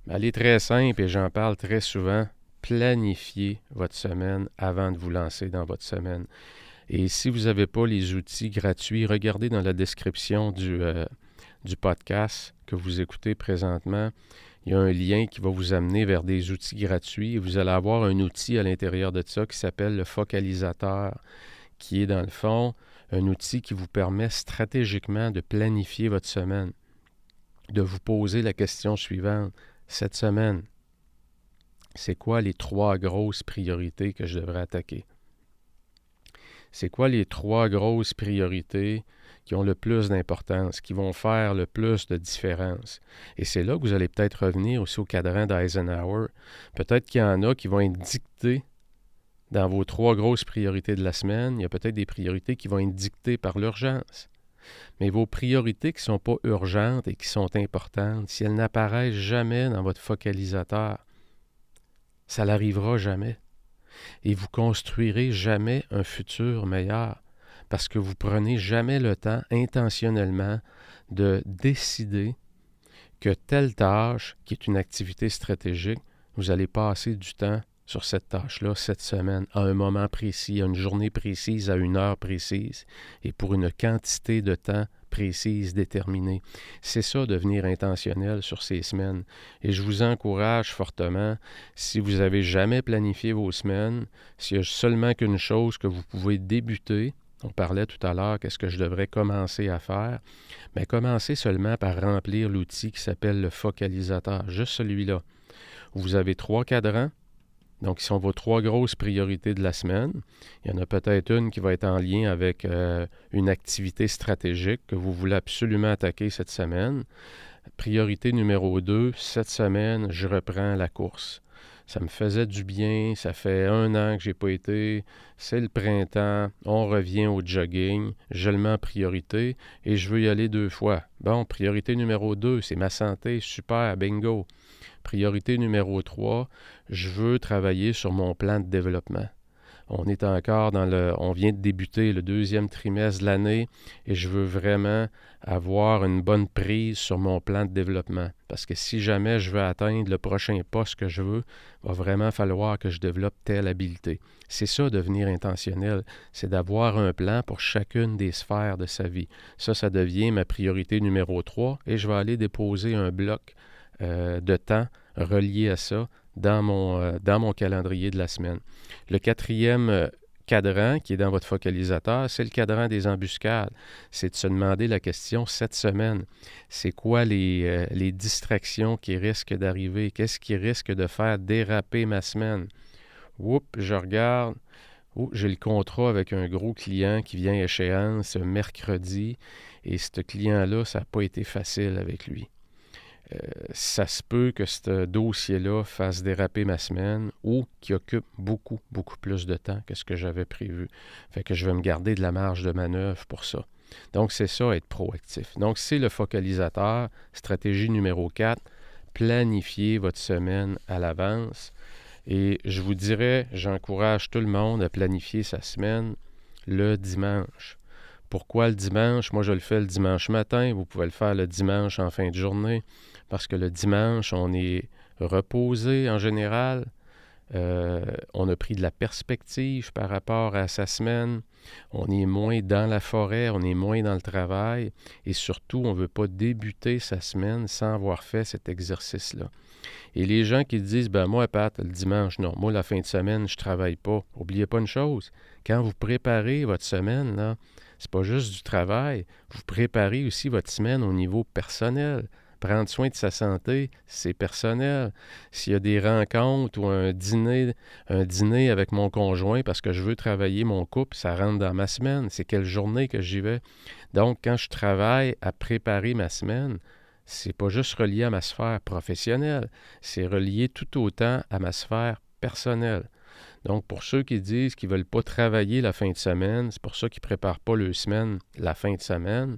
Elle est très simple et j'en parle très souvent. Planifiez votre semaine avant de vous lancer dans votre semaine. Et si vous n'avez pas les outils gratuits, regardez dans la description du podcast que vous écoutez présentement. Il y a un lien qui va vous amener vers des outils gratuits et vous allez avoir un outil à l'intérieur de ça qui s'appelle le focalisateur, qui est dans le fond un outil qui vous permet stratégiquement de planifier votre semaine, de vous poser la question suivante. Cette semaine, c'est quoi les 3 grosses priorités que je devrais attaquer? C'est quoi les 3 grosses priorités qui ont le plus d'importance, qui vont faire le plus de différence? Et c'est là que vous allez peut-être revenir aussi au cadran d'Eisenhower. Peut-être qu'il y en a qui vont être dictés dans vos 3 grosses priorités de la semaine. Il y a peut-être des priorités qui vont être dictées par l'urgence. Mais vos priorités qui ne sont pas urgentes et qui sont importantes, si elles n'apparaissent jamais dans votre focalisateur, ça n'arrivera jamais. Et vous construirez jamais un futur meilleur parce que vous prenez jamais le temps intentionnellement de décider que telle tâche, qui est une activité stratégique, vous allez passer du temps sur cette tâche-là cette semaine, à un moment précis, à une journée précise, à une heure précise, et pour une quantité de temps précise, déterminée. C'est ça, devenir intentionnel sur ces semaines. Et je vous encourage fortement, si vous n'avez jamais planifié vos semaines, s'il y a seulement qu'une chose que vous pouvez débuter, on parlait tout à l'heure, qu'est-ce que je devrais commencer à faire? Mais commencez seulement par remplir l'outil qui s'appelle le focalisateur, juste celui-là. Vous avez 3 cadrans. Donc, ils sont vos 3 grosses priorités de la semaine. Il y en a peut-être une qui va être en lien avec une activité stratégique que vous voulez absolument attaquer cette semaine. Priorité numéro 2, cette semaine, je reprends la course. Ça me faisait du bien, ça fait 1 an que je n'ai pas été, c'est le printemps, on revient au jogging, je le mets en priorité et je veux y aller 2 fois. Bon, priorité numéro 2, c'est ma santé, super, bingo. Priorité numéro 3, je veux travailler sur mon plan de développement. On est encore on vient de débuter le 2e trimestre de l'année et je veux vraiment avoir une bonne prise sur mon plan de développement. Parce que si jamais je veux atteindre le prochain poste que je veux, il va vraiment falloir que je développe telle habileté. C'est ça, devenir intentionnel. C'est d'avoir un plan pour chacune des sphères de sa vie. Ça devient ma priorité numéro 3 et je vais aller déposer un bloc de temps relié à ça dans mon calendrier de la semaine. Le quatrième cadran qui est dans votre focalisateur, c'est le cadran des embuscades. C'est de se demander la question cette semaine. C'est quoi les distractions qui risquent d'arriver? Qu'est-ce qui risque de faire déraper ma semaine? Oups, je regarde. Oh, j'ai le contrat avec un gros client qui vient à échéance mercredi et ce client-là, ça n'a pas été facile avec lui. Ça se peut que ce dossier-là fasse déraper ma semaine ou qu'il occupe beaucoup, beaucoup plus de temps que ce que j'avais prévu. Fait que je vais me garder de la marge de manœuvre pour ça. Donc, c'est ça, être proactif. Donc, c'est le focalisateur. Stratégie numéro 4, planifiez votre semaine à l'avance. Et je vous dirais, j'encourage tout le monde à planifier sa semaine le dimanche. Pourquoi le dimanche? Moi, je le fais le dimanche matin. Vous pouvez le faire le dimanche en fin de journée. Parce que le dimanche, on est reposé en général. On a pris de la perspective par rapport à sa semaine. On est moins dans la forêt, on est moins dans le travail. Et surtout, on ne veut pas débuter sa semaine sans avoir fait cet exercice-là. Et les gens qui disent, moi, Pat, le dimanche, non, moi, la fin de semaine, je ne travaille pas. N'oubliez pas une chose, quand vous préparez votre semaine, là, c'est pas juste du travail, vous préparez aussi votre semaine au niveau personnel. Prendre soin de sa santé, c'est personnel. S'il y a des rencontres ou un dîner avec mon conjoint parce que je veux travailler mon couple, ça rentre dans ma semaine. C'est quelle journée que j'y vais. Donc, quand je travaille à préparer ma semaine, c'est pas juste relié à ma sphère professionnelle, c'est relié tout autant à ma sphère personnelle. Donc, pour ceux qui disent qu'ils ne veulent pas travailler la fin de semaine, c'est pour ça qu'ils ne préparent pas leur semaine la fin de semaine,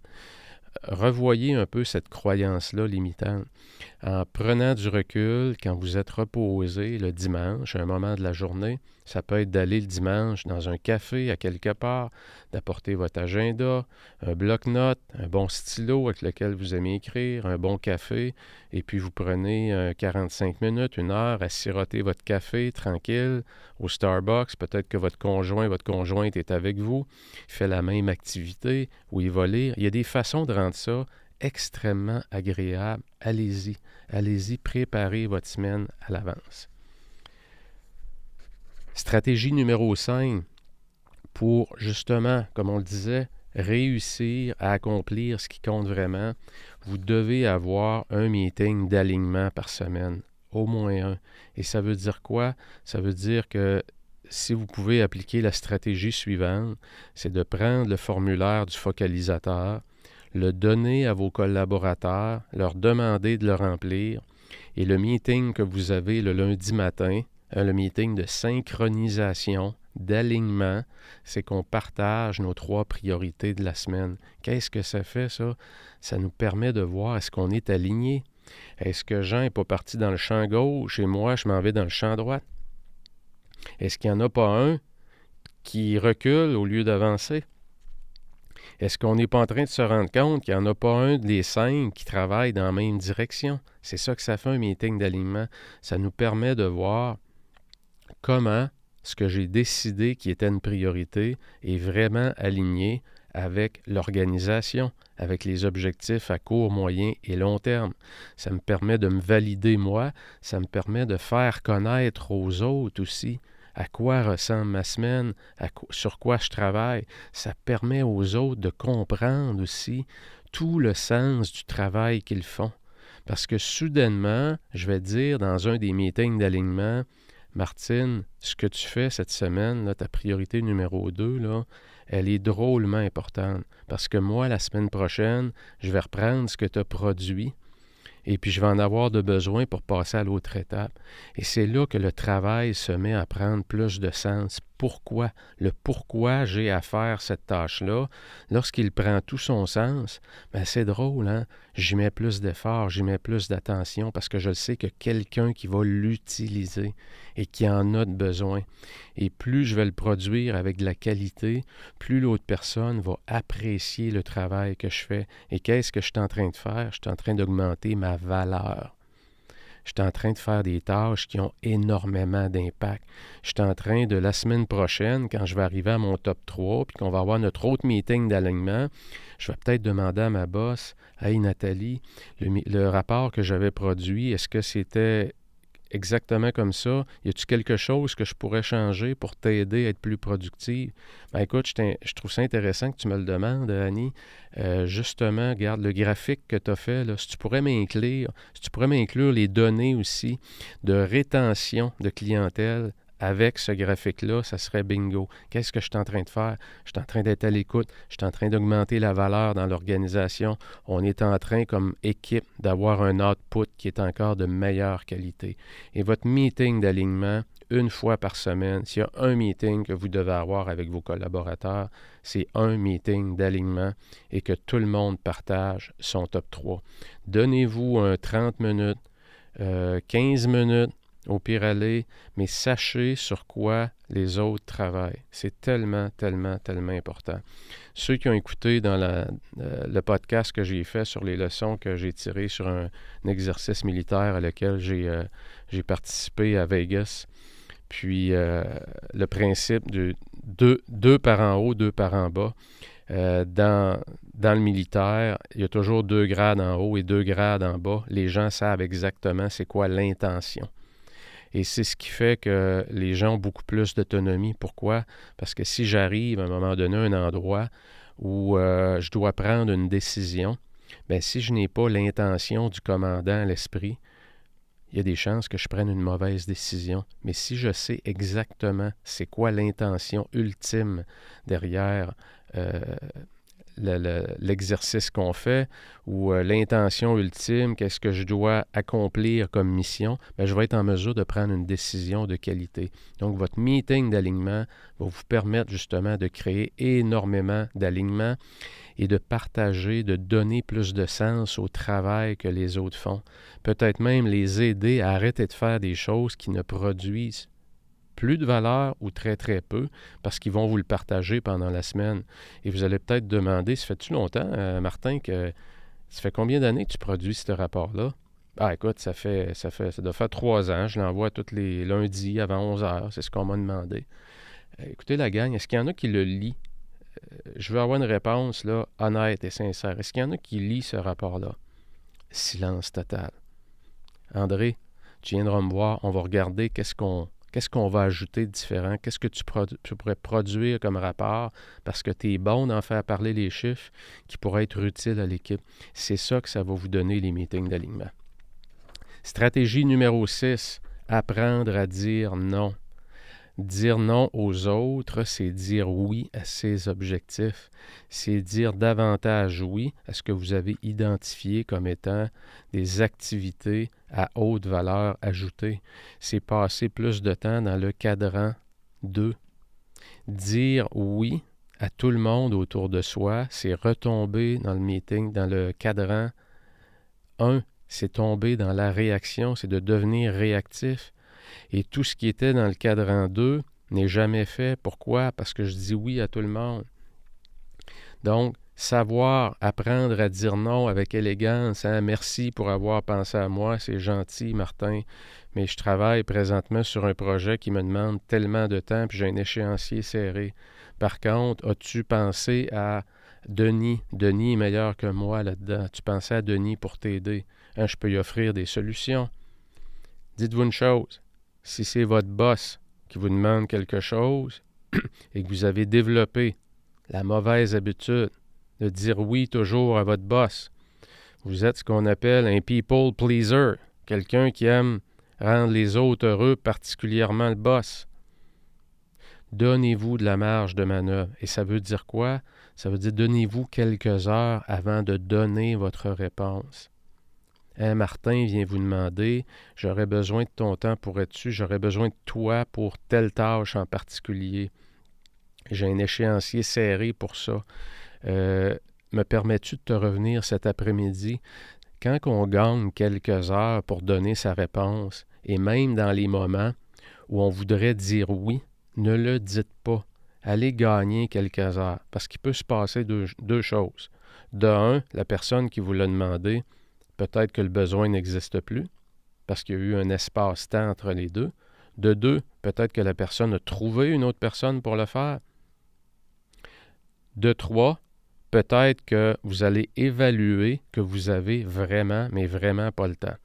revoyez un peu cette croyance-là limitante. En prenant du recul, quand vous êtes reposé le dimanche, à un moment de la journée, ça peut être d'aller le dimanche dans un café à quelque part, d'apporter votre agenda, un bloc-notes, un bon stylo avec lequel vous aimez écrire, un bon café, et puis vous prenez 45 minutes, une heure à siroter votre café tranquille au Starbucks. Peut-être que votre conjointe est avec vous, il fait la même activité ou il va lire. Il y a des façons de rendre ça extrêmement agréable. Allez-y. Allez-y, préparez votre semaine à l'avance. Stratégie numéro 5, pour justement, comme on le disait, réussir à accomplir ce qui compte vraiment, vous devez avoir un meeting d'alignement par semaine, au moins un. Et ça veut dire quoi? Ça veut dire que si vous pouvez appliquer la stratégie suivante, c'est de prendre le formulaire du focalisateur, le donner à vos collaborateurs, leur demander de le remplir, et le meeting que vous avez le lundi matin, le meeting de synchronisation, d'alignement, c'est qu'on partage nos 3 priorités de la semaine. Qu'est-ce que ça fait, ça? Ça nous permet de voir est-ce qu'on est aligné. Est-ce que Jean n'est pas parti dans le champ gauche et moi, je m'en vais dans le champ droit? Est-ce qu'il n'y en a pas un qui recule au lieu d'avancer? Est-ce qu'on n'est pas en train de se rendre compte qu'il n'y en a pas un des 5 qui travaille dans la même direction? C'est ça que ça fait un meeting d'alignement. Ça nous permet de voir comment ce que j'ai décidé qui était une priorité est vraiment aligné avec l'organisation, avec les objectifs à court, moyen et long terme. Ça me permet de me valider moi, ça me permet de faire connaître aux autres aussi à quoi ressemble ma semaine, sur quoi je travaille. Ça permet aux autres de comprendre aussi tout le sens du travail qu'ils font. Parce que soudainement, je vais dire dans un des meetings d'alignement, Martine, ce que tu fais cette semaine, là, ta priorité numéro 2, là, elle est drôlement importante. Parce que moi, la semaine prochaine, je vais reprendre ce que tu as produit et puis je vais en avoir de besoin pour passer à l'autre étape. Et c'est là que le travail se met à prendre plus de sens. Pourquoi? Le pourquoi j'ai à faire cette tâche-là, lorsqu'il prend tout son sens, c'est drôle, hein? J'y mets plus d'efforts, j'y mets plus d'attention parce que je sais que quelqu'un qui va l'utiliser et qui en a besoin. Et plus je vais le produire avec de la qualité, plus l'autre personne va apprécier le travail que je fais. Et qu'est-ce que je suis en train de faire? Je suis en train d'augmenter ma valeur. Je suis en train de faire des tâches qui ont énormément d'impact. Je suis en train de, la semaine prochaine, quand je vais arriver à mon top 3, puis qu'on va avoir notre autre meeting d'alignement, je vais peut-être demander à ma boss, « Hey Nathalie, le rapport que j'avais produit, est-ce que c'était exactement comme ça? Y a-t-il quelque chose que je pourrais changer pour t'aider à être plus productive? » Ben écoute, je trouve ça intéressant que tu me le demandes, Annie. Justement, regarde, le graphique que tu as fait, là, si tu pourrais m'inclure les données aussi de rétention de clientèle avec ce graphique-là, ça serait bingo. Qu'est-ce que je suis en train de faire? Je suis en train d'être à l'écoute, je suis en train d'augmenter la valeur dans l'organisation. On est en train, comme équipe, d'avoir un output qui est encore de meilleure qualité. Et votre meeting d'alignement, une fois par semaine, s'il y a un meeting que vous devez avoir avec vos collaborateurs, c'est un meeting d'alignement et que tout le monde partage son top 3. Donnez-vous un 30 minutes, 15 minutes, au pire aller, mais sachez sur quoi les autres travaillent. C'est tellement, tellement, tellement important. Ceux qui ont écouté dans le podcast que j'ai fait sur les leçons que j'ai tirées sur un exercice militaire à lequel j'ai participé à Vegas, puis le principe de deux par en haut, deux par en bas, dans le militaire, il y a toujours 2 grades en haut et 2 grades en bas. Les gens savent exactement c'est quoi l'intention. Et c'est ce qui fait que les gens ont beaucoup plus d'autonomie. Pourquoi? Parce que si j'arrive à un moment donné à un endroit où je dois prendre une décision, bien, si je n'ai pas l'intention du commandant à l'esprit, il y a des chances que je prenne une mauvaise décision. Mais si je sais exactement c'est quoi l'intention ultime derrière l'exercice qu'on fait ou l'intention ultime, qu'est-ce que je dois accomplir comme mission, bien, je vais être en mesure de prendre une décision de qualité. Donc, votre meeting d'alignement va vous permettre justement de créer énormément d'alignement et de partager, de donner plus de sens au travail que les autres font. Peut-être même les aider à arrêter de faire des choses qui ne produisent plus de valeur ou très, très peu, parce qu'ils vont vous le partager pendant la semaine. Et vous allez peut-être demander, ça fait-tu longtemps, Martin, ça fait combien d'années que tu produis ce rapport-là? Ah, écoute, ça doit faire 3 ans. Je l'envoie tous les lundis avant 11 heures. C'est ce qu'on m'a demandé. Écoutez, la gang, est-ce qu'il y en a qui le lit? Je veux avoir une réponse là, honnête et sincère. Est-ce qu'il y en a qui lit ce rapport-là? Silence total. André, tu viendras me voir. On va regarder qu'est-ce qu'on va ajouter de différent? Qu'est-ce que tu pourrais produire comme rapport parce que tu es bon d'en faire parler les chiffres qui pourraient être utiles à l'équipe? C'est ça que ça va vous donner, les meetings d'alignement. Stratégie numéro 6, apprendre à dire non. Dire non aux autres, c'est dire oui à ses objectifs. C'est dire davantage oui à ce que vous avez identifié comme étant des activités à haute valeur ajoutée. C'est passer plus de temps dans le cadran 2. Dire oui à tout le monde autour de soi, c'est retomber dans le meeting, dans le cadran 1. C'est tomber dans la réaction, c'est de devenir réactif. Et tout ce qui était dans le cadran 2 n'est jamais fait. Pourquoi? Parce que je dis oui à tout le monde. Donc, savoir apprendre à dire non avec élégance, hein? Merci pour avoir pensé à moi, c'est gentil, Martin, mais je travaille présentement sur un projet qui me demande tellement de temps, puis j'ai un échéancier serré. Par contre, as-tu pensé à Denis? Denis est meilleur que moi là-dedans. Tu pensais à Denis pour t'aider. Hein, je peux y offrir des solutions. Dites-vous une chose. Si c'est votre boss qui vous demande quelque chose et que vous avez développé la mauvaise habitude de dire oui toujours à votre boss, vous êtes ce qu'on appelle un people pleaser, quelqu'un qui aime rendre les autres heureux, particulièrement le boss. Donnez-vous de la marge de manœuvre. Et ça veut dire quoi? Ça veut dire donnez-vous quelques heures avant de donner votre réponse. Hein, Martin vient vous demander, j'aurais besoin de ton temps pour être dessus, j'aurais besoin de toi pour telle tâche en particulier. J'ai un échéancier serré pour ça. Me permets-tu de te revenir cet après-midi? Quand on gagne quelques heures pour donner sa réponse, et même dans les moments où on voudrait dire oui, ne le dites pas. Allez gagner quelques heures, parce qu'il peut se passer deux choses. De un, la personne qui vous l'a demandé, peut-être que le besoin n'existe plus. parce qu'il y a eu un espace-temps entre les deux. De deux, peut-être que la personne a trouvé une autre personne pour le faire. De trois, peut-être que vous allez évaluer que vous avez vraiment, mais vraiment pas le temps.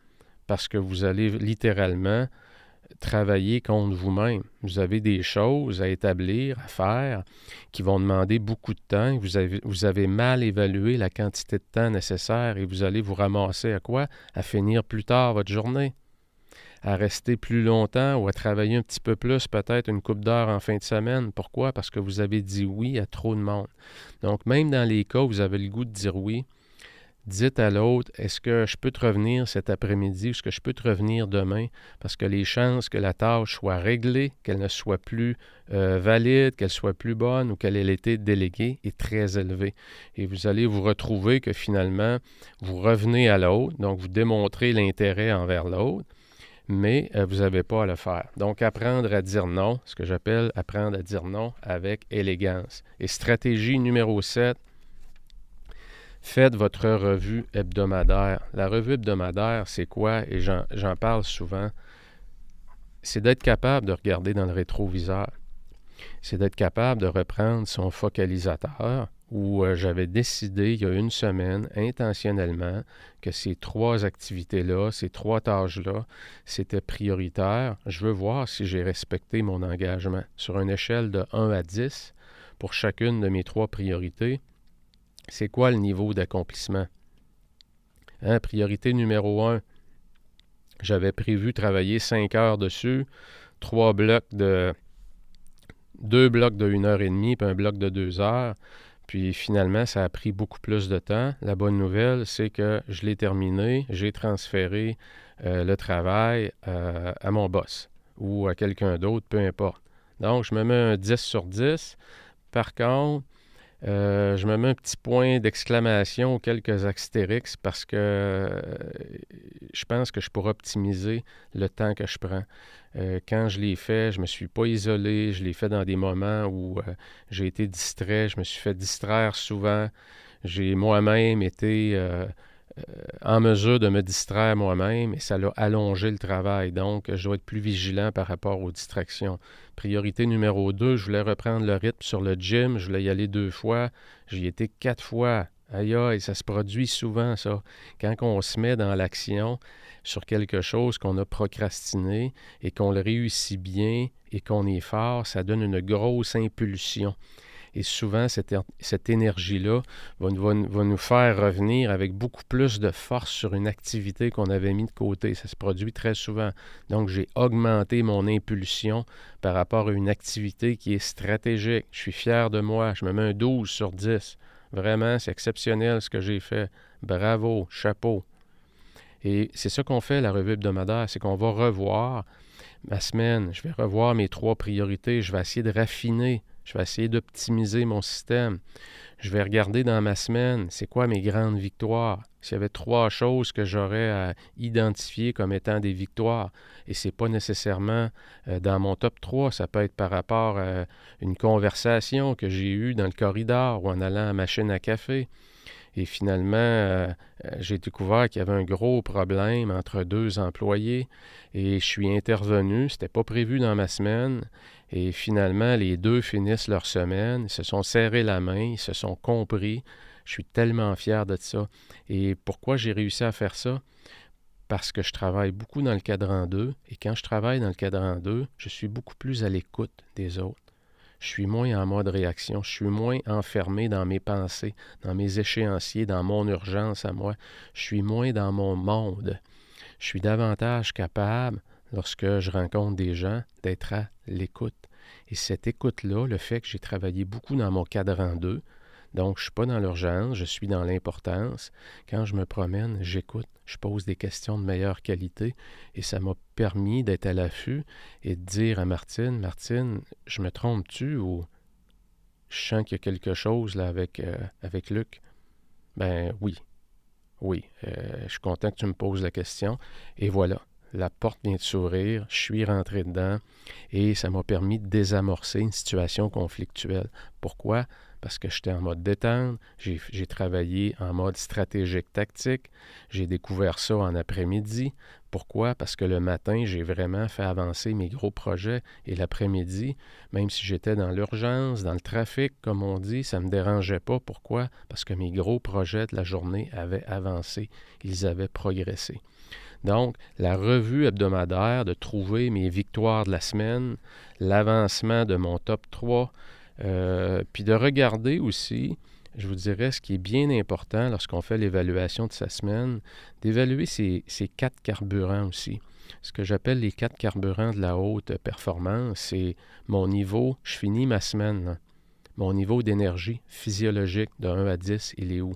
Parce que vous allez littéralement travailler contre vous-même. Vous avez des choses à établir, à faire, qui vont demander beaucoup de temps. Vous avez mal évalué la quantité de temps nécessaire et vous allez vous ramasser à quoi? À finir plus tard votre journée, à rester plus longtemps ou à travailler un petit peu plus, peut-être une couple d'heures en fin de semaine. Pourquoi? Parce que vous avez dit oui à trop de monde. Donc, même dans les cas où vous avez le goût de dire oui, dites à l'autre, est-ce que je peux te revenir cet après-midi ou est-ce que je peux te revenir demain? Parce que les chances que la tâche soit réglée, qu'elle ne soit plus valide, qu'elle soit plus bonne ou qu'elle ait été déléguée est très élevée. Et vous allez vous retrouver que finalement, vous revenez à l'autre, donc vous démontrez l'intérêt envers l'autre, mais vous n'avez pas à le faire. Donc, apprendre à dire non, ce que j'appelle apprendre à dire non avec élégance. Et stratégie numéro 7, faites votre revue hebdomadaire. La revue hebdomadaire, c'est quoi? Et j'en parle souvent. C'est d'être capable de regarder dans le rétroviseur. C'est d'être capable de reprendre son focalisateur où j'avais décidé il y a une semaine intentionnellement que ces 3 activités-là, ces 3 tâches-là, c'était prioritaire. Je veux voir si j'ai respecté mon engagement. Sur une échelle de 1 à 10, pour chacune de mes 3 priorités, c'est quoi le niveau d'accomplissement? Priorité numéro 1, j'avais prévu travailler 5 heures dessus, 2 blocs de 1 heure et demie, puis un bloc de 2 heures. Puis finalement, ça a pris beaucoup plus de temps. La bonne nouvelle, c'est que je l'ai terminé, j'ai transféré le travail à mon boss ou à quelqu'un d'autre, peu importe. Donc, je me mets un 10 sur 10. Par contre, je me mets un petit point d'exclamation ou quelques astérix parce que je pense que je pourrais optimiser le temps que je prends. Quand je l'ai fait, je ne me suis pas isolé, je l'ai fait dans des moments où j'ai été distrait, je me suis fait distraire souvent. J'ai moi-même été en mesure de me distraire moi-même et ça a allongé le travail. Donc, je dois être plus vigilant par rapport aux distractions. Priorité numéro 2, je voulais reprendre le rythme sur le gym. Je voulais y aller 2 fois. J'y étais 4 fois. Aïe, aïe, ça se produit souvent, ça. Quand on se met dans l'action sur quelque chose qu'on a procrastiné et qu'on le réussit bien et qu'on est fort, ça donne une grosse impulsion. Et souvent, cette énergie-là va nous faire revenir avec beaucoup plus de force sur une activité qu'on avait mis de côté. Ça se produit très souvent. Donc, j'ai augmenté mon impulsion par rapport à une activité qui est stratégique. Je suis fier de moi. Je me mets un 12 sur 10. Vraiment, c'est exceptionnel ce que j'ai fait. Bravo, chapeau. Et c'est ça qu'on fait, la revue hebdomadaire, c'est qu'on va revoir ma semaine. Je vais revoir mes 3 priorités. Je vais essayer de raffiner. Je vais essayer d'optimiser mon système. Je vais regarder dans ma semaine, c'est quoi mes grandes victoires. S'il y avait 3 choses que j'aurais à identifier comme étant des victoires, et ce n'est pas nécessairement dans mon top 3, ça peut être par rapport à une conversation que j'ai eue dans le corridor ou en allant à la machine à café. Et finalement, j'ai découvert qu'il y avait un gros problème entre 2 employés et je suis intervenu. C'était pas prévu dans ma semaine. Et finalement, les 2 finissent leur semaine. Ils se sont serrés la main, ils se sont compris. Je suis tellement fier de ça. Et pourquoi j'ai réussi à faire ça? Parce que je travaille beaucoup dans le cadran 2. Et quand je travaille dans le cadran 2, je suis beaucoup plus à l'écoute des autres. Je suis moins en mode réaction, je suis moins enfermé dans mes pensées, dans mes échéanciers, dans mon urgence à moi. Je suis moins dans mon monde. Je suis davantage capable, lorsque je rencontre des gens, d'être à l'écoute. Et cette écoute-là, le fait que j'ai travaillé beaucoup dans mon cadran 2, donc je ne suis pas dans l'urgence, je suis dans l'importance. Quand je me promène, j'écoute, je pose des questions de meilleure qualité et ça m'a permis d'être à l'affût et de dire à Martine, je me trompe-tu ou je sens qu'il y a quelque chose là avec Luc? Ben oui, je suis content que tu me poses la question et voilà. la porte vient de s'ouvrir, je suis rentré dedans et ça m'a permis de désamorcer une situation conflictuelle. Pourquoi? Parce que j'étais en mode détente, j'ai travaillé en mode stratégique tactique, j'ai découvert ça en après-midi. Pourquoi? Parce que le matin, j'ai vraiment fait avancer mes gros projets et l'après-midi, même si j'étais dans l'urgence, dans le trafic, comme on dit, ça ne me dérangeait pas. Pourquoi? Parce que mes gros projets de la journée avaient avancé, ils avaient progressé. Donc, la revue hebdomadaire, de trouver mes victoires de la semaine, l'avancement de mon top 3, puis de regarder aussi, je vous dirais, ce qui est bien important lorsqu'on fait l'évaluation de sa semaine, d'évaluer ces 4 carburants aussi. Ce que j'appelle les 4 carburants de la haute performance, c'est mon niveau, je finis ma semaine, là. Mon niveau d'énergie physiologique de 1 à 10, il est où?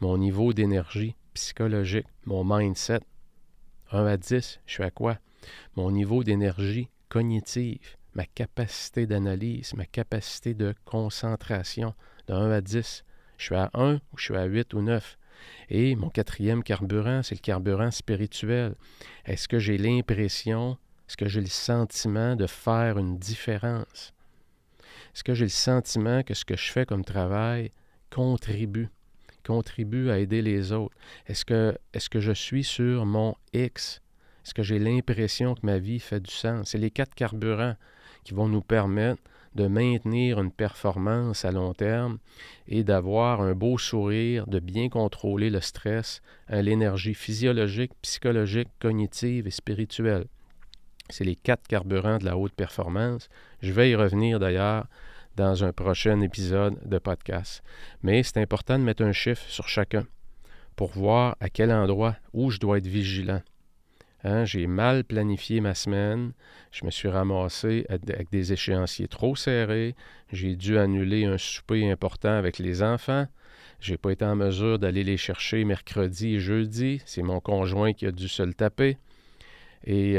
Mon niveau d'énergie psychologique, mon mindset, 1 à 10, je suis à quoi? Mon niveau d'énergie cognitive, ma capacité d'analyse, ma capacité de concentration, de 1 à 10. Je suis à 1 ou je suis à 8 ou 9. Et mon 4e carburant, c'est le carburant spirituel. Est-ce que j'ai l'impression, est-ce que j'ai le sentiment de faire une différence? Est-ce que j'ai le sentiment que ce que je fais comme travail contribue à aider les autres? Est-ce que je suis sur mon X? Est-ce que j'ai l'impression que ma vie fait du sens? C'est les 4 carburants qui vont nous permettre de maintenir une performance à long terme et d'avoir un beau sourire, de bien contrôler le stress, l'énergie physiologique, psychologique, cognitive et spirituelle. C'est les 4 carburants de la haute performance. Je vais y revenir d'ailleurs dans un prochain épisode de podcast. Mais c'est important de mettre un chiffre sur chacun pour voir à quel endroit où je dois être vigilant. J'ai mal planifié ma semaine, je me suis ramassé avec des échéanciers trop serrés, j'ai dû annuler un souper important avec les enfants, je n'ai pas été en mesure d'aller les chercher mercredi et jeudi, c'est mon conjoint qui a dû se le taper. Et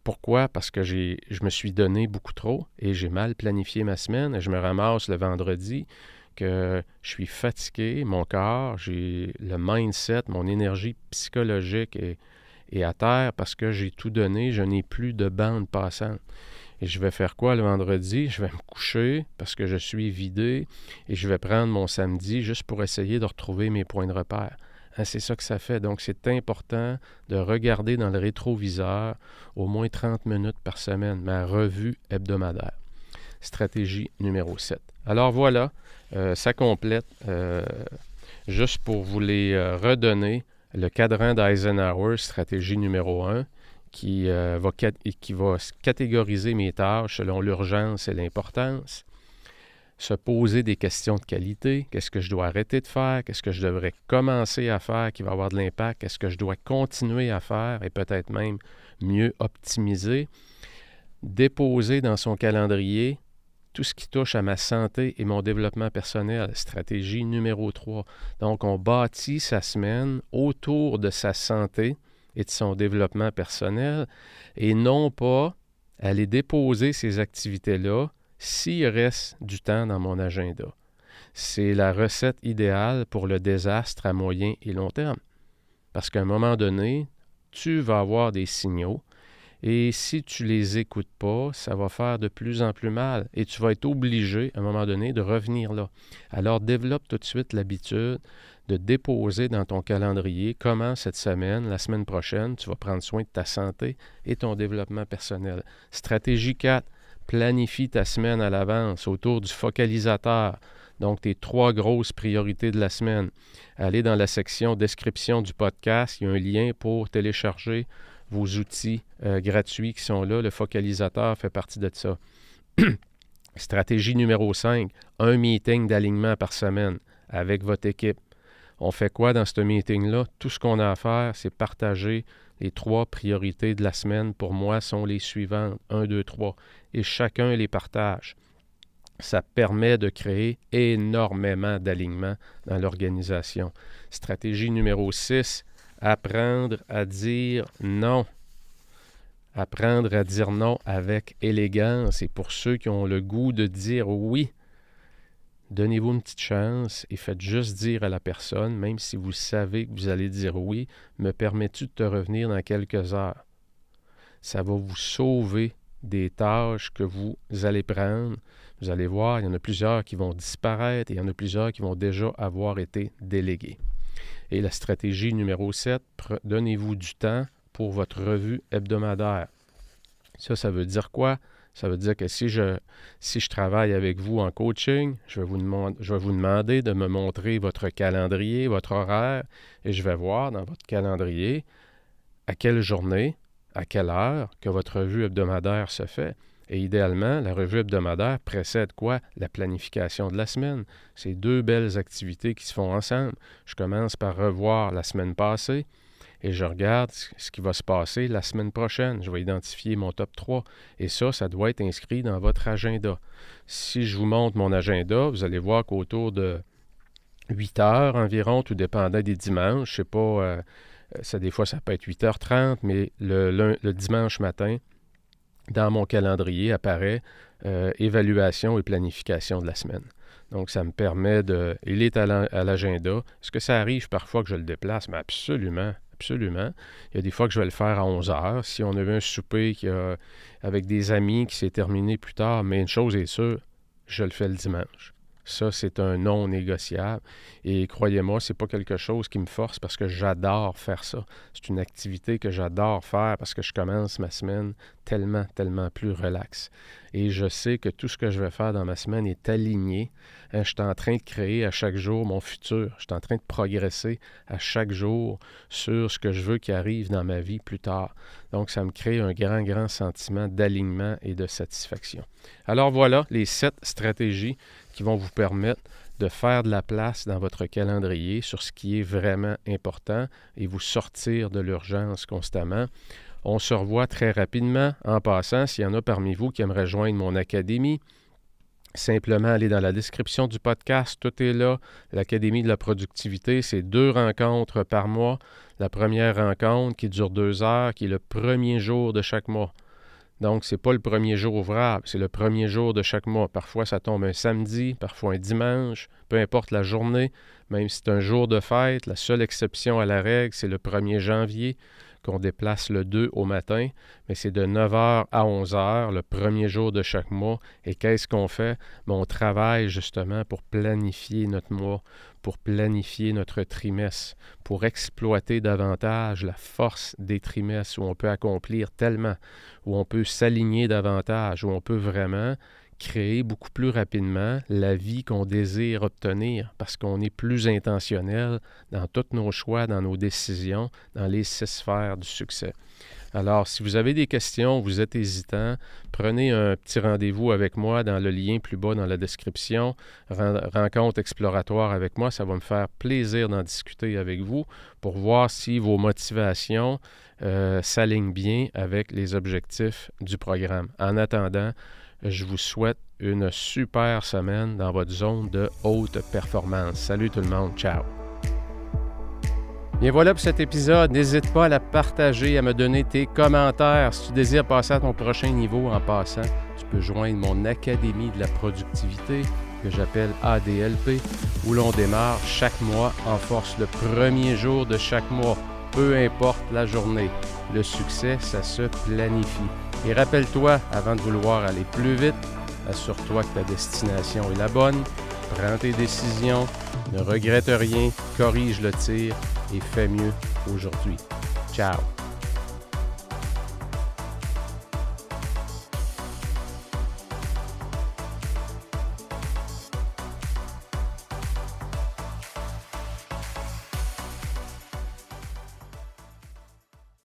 pourquoi? Parce que je me suis donné beaucoup trop et j'ai mal planifié ma semaine et je me ramasse le vendredi que je suis fatigué, mon corps, j'ai le mindset, mon énergie psychologique est à terre parce que j'ai tout donné, je n'ai plus de bande passante. Et je vais faire quoi le vendredi? Je vais me coucher parce que je suis vidé et je vais prendre mon samedi juste pour essayer de retrouver mes points de repère. C'est ça que ça fait. Donc, c'est important de regarder dans le rétroviseur au moins 30 minutes par semaine, ma revue hebdomadaire. Stratégie numéro 7. Alors voilà, ça complète, juste pour vous les redonner, le cadran d'Eisenhower, stratégie numéro 1, qui va catégoriser mes tâches selon l'urgence et l'importance. Se poser des questions de qualité. Qu'est-ce que je dois arrêter de faire? Qu'est-ce que je devrais commencer à faire qui va avoir de l'impact? Qu'est-ce que je dois continuer à faire et peut-être même mieux optimiser? Déposer dans son calendrier tout ce qui touche à ma santé et mon développement personnel. Stratégie numéro 3. Donc, on bâtit sa semaine autour de sa santé et de son développement personnel et non pas aller déposer ces activités-là s'il reste du temps dans mon agenda. C'est la recette idéale pour le désastre à moyen et long terme. Parce qu'à un moment donné, tu vas avoir des signaux et si tu ne les écoutes pas, ça va faire de plus en plus mal et tu vas être obligé, à un moment donné, de revenir là. Alors, développe tout de suite l'habitude de déposer dans ton calendrier comment cette semaine, la semaine prochaine, tu vas prendre soin de ta santé et ton développement personnel. Stratégie 4. Planifie ta semaine à l'avance autour du focalisateur. Donc, tes 3 grosses priorités de la semaine. Allez dans la section description du podcast. Il y a un lien pour télécharger vos outils gratuits qui sont là. Le focalisateur fait partie de ça. Stratégie numéro 5. Un meeting d'alignement par semaine avec votre équipe. On fait quoi dans ce meeting-là? Tout ce qu'on a à faire, c'est partager les 3 priorités de la semaine. Pour moi, sont les suivantes. 1, 2, 3. Et chacun les partage. Ça permet de créer énormément d'alignement dans l'organisation. Stratégie numéro 6, apprendre à dire non. Apprendre à dire non avec élégance. Et pour ceux qui ont le goût de dire oui, donnez-vous une petite chance et faites juste dire à la personne, même si vous savez que vous allez dire oui, me permets-tu de te revenir dans quelques heures? Ça va vous sauver des tâches que vous allez prendre. Vous allez voir, il y en a plusieurs qui vont disparaître et il y en a plusieurs qui vont déjà avoir été déléguées. Et la stratégie numéro 7, donnez-vous du temps pour votre revue hebdomadaire. Ça veut dire quoi? Ça veut dire que si je travaille avec vous en coaching, je vais vous demander de me montrer votre calendrier, votre horaire, et je vais voir dans votre calendrier à quelle journée, à quelle heure que votre revue hebdomadaire se fait. Et idéalement, la revue hebdomadaire précède quoi? La planification de la semaine. C'est deux belles activités qui se font ensemble. Je commence par revoir la semaine passée et je regarde ce qui va se passer la semaine prochaine. Je vais identifier mon top 3. Et ça doit être inscrit dans votre agenda. Si je vous montre mon agenda, vous allez voir qu'autour de 8 heures environ, tout dépendant des dimanches, je ne sais pas, des fois ça peut être 8h30, mais le dimanche matin, dans mon calendrier apparaît évaluation et planification de la semaine. Donc, ça me permet de... Il est à l'agenda. Est-ce que ça arrive parfois que je le déplace? Mais absolument, absolument. Il y a des fois que je vais le faire à 11 heures. Si on avait un souper avec des amis qui s'est terminé plus tard, mais une chose est sûre, je le fais le dimanche. Ça, c'est un non négociable. Et croyez-moi, ce n'est pas quelque chose qui me force parce que j'adore faire ça. C'est une activité que j'adore faire parce que je commence ma semaine tellement, tellement plus relax. Et je sais que tout ce que je vais faire dans ma semaine est aligné. Je suis en train de créer à chaque jour mon futur. Je suis en train de progresser à chaque jour sur ce que je veux qui arrive dans ma vie plus tard. Donc, ça me crée un grand, grand sentiment d'alignement et de satisfaction. Alors voilà, les 7 stratégies qui vont vous permettre de faire de la place dans votre calendrier sur ce qui est vraiment important et vous sortir de l'urgence constamment. On se revoit très rapidement. En passant, s'il y en a parmi vous qui aimeraient joindre mon académie, simplement aller dans la description du podcast, tout est là. L'Académie de la productivité, c'est 2 rencontres par mois. La première rencontre qui dure 2 heures, qui est le premier jour de chaque mois. Donc, ce n'est pas le premier jour ouvrable, c'est le premier jour de chaque mois. Parfois, ça tombe un samedi, parfois un dimanche, peu importe la journée. Même si c'est un jour de fête, la seule exception à la règle, c'est le 1er janvier qu'on déplace le 2 au matin. Mais c'est de 9h à 11h, le premier jour de chaque mois. Et qu'est-ce qu'on fait? On travaille justement pour planifier notre mois, pour planifier notre trimestre, pour exploiter davantage la force des trimestres où on peut accomplir tellement, où on peut s'aligner davantage, où on peut vraiment créer beaucoup plus rapidement la vie qu'on désire obtenir parce qu'on est plus intentionnel dans tous nos choix, dans nos décisions, dans les 6 sphères du succès. Alors, si vous avez des questions, vous êtes hésitant, prenez un petit rendez-vous avec moi dans le lien plus bas dans la description. Rencontre exploratoire avec moi, ça va me faire plaisir d'en discuter avec vous pour voir si vos motivations s'alignent bien avec les objectifs du programme. En attendant, je vous souhaite une super semaine dans votre zone de haute performance. Salut tout le monde, ciao! Bien voilà pour cet épisode. N'hésite pas à la partager, à me donner tes commentaires. Si tu désires passer à ton prochain niveau en passant, tu peux joindre mon Académie de la productivité que j'appelle ADLP, où l'on démarre chaque mois en force le premier jour de chaque mois, peu importe la journée. Le succès, ça se planifie. Et rappelle-toi, avant de vouloir aller plus vite, assure-toi que ta destination est la bonne, prends tes décisions, ne regrette rien, corrige le tir et fais mieux aujourd'hui. Ciao!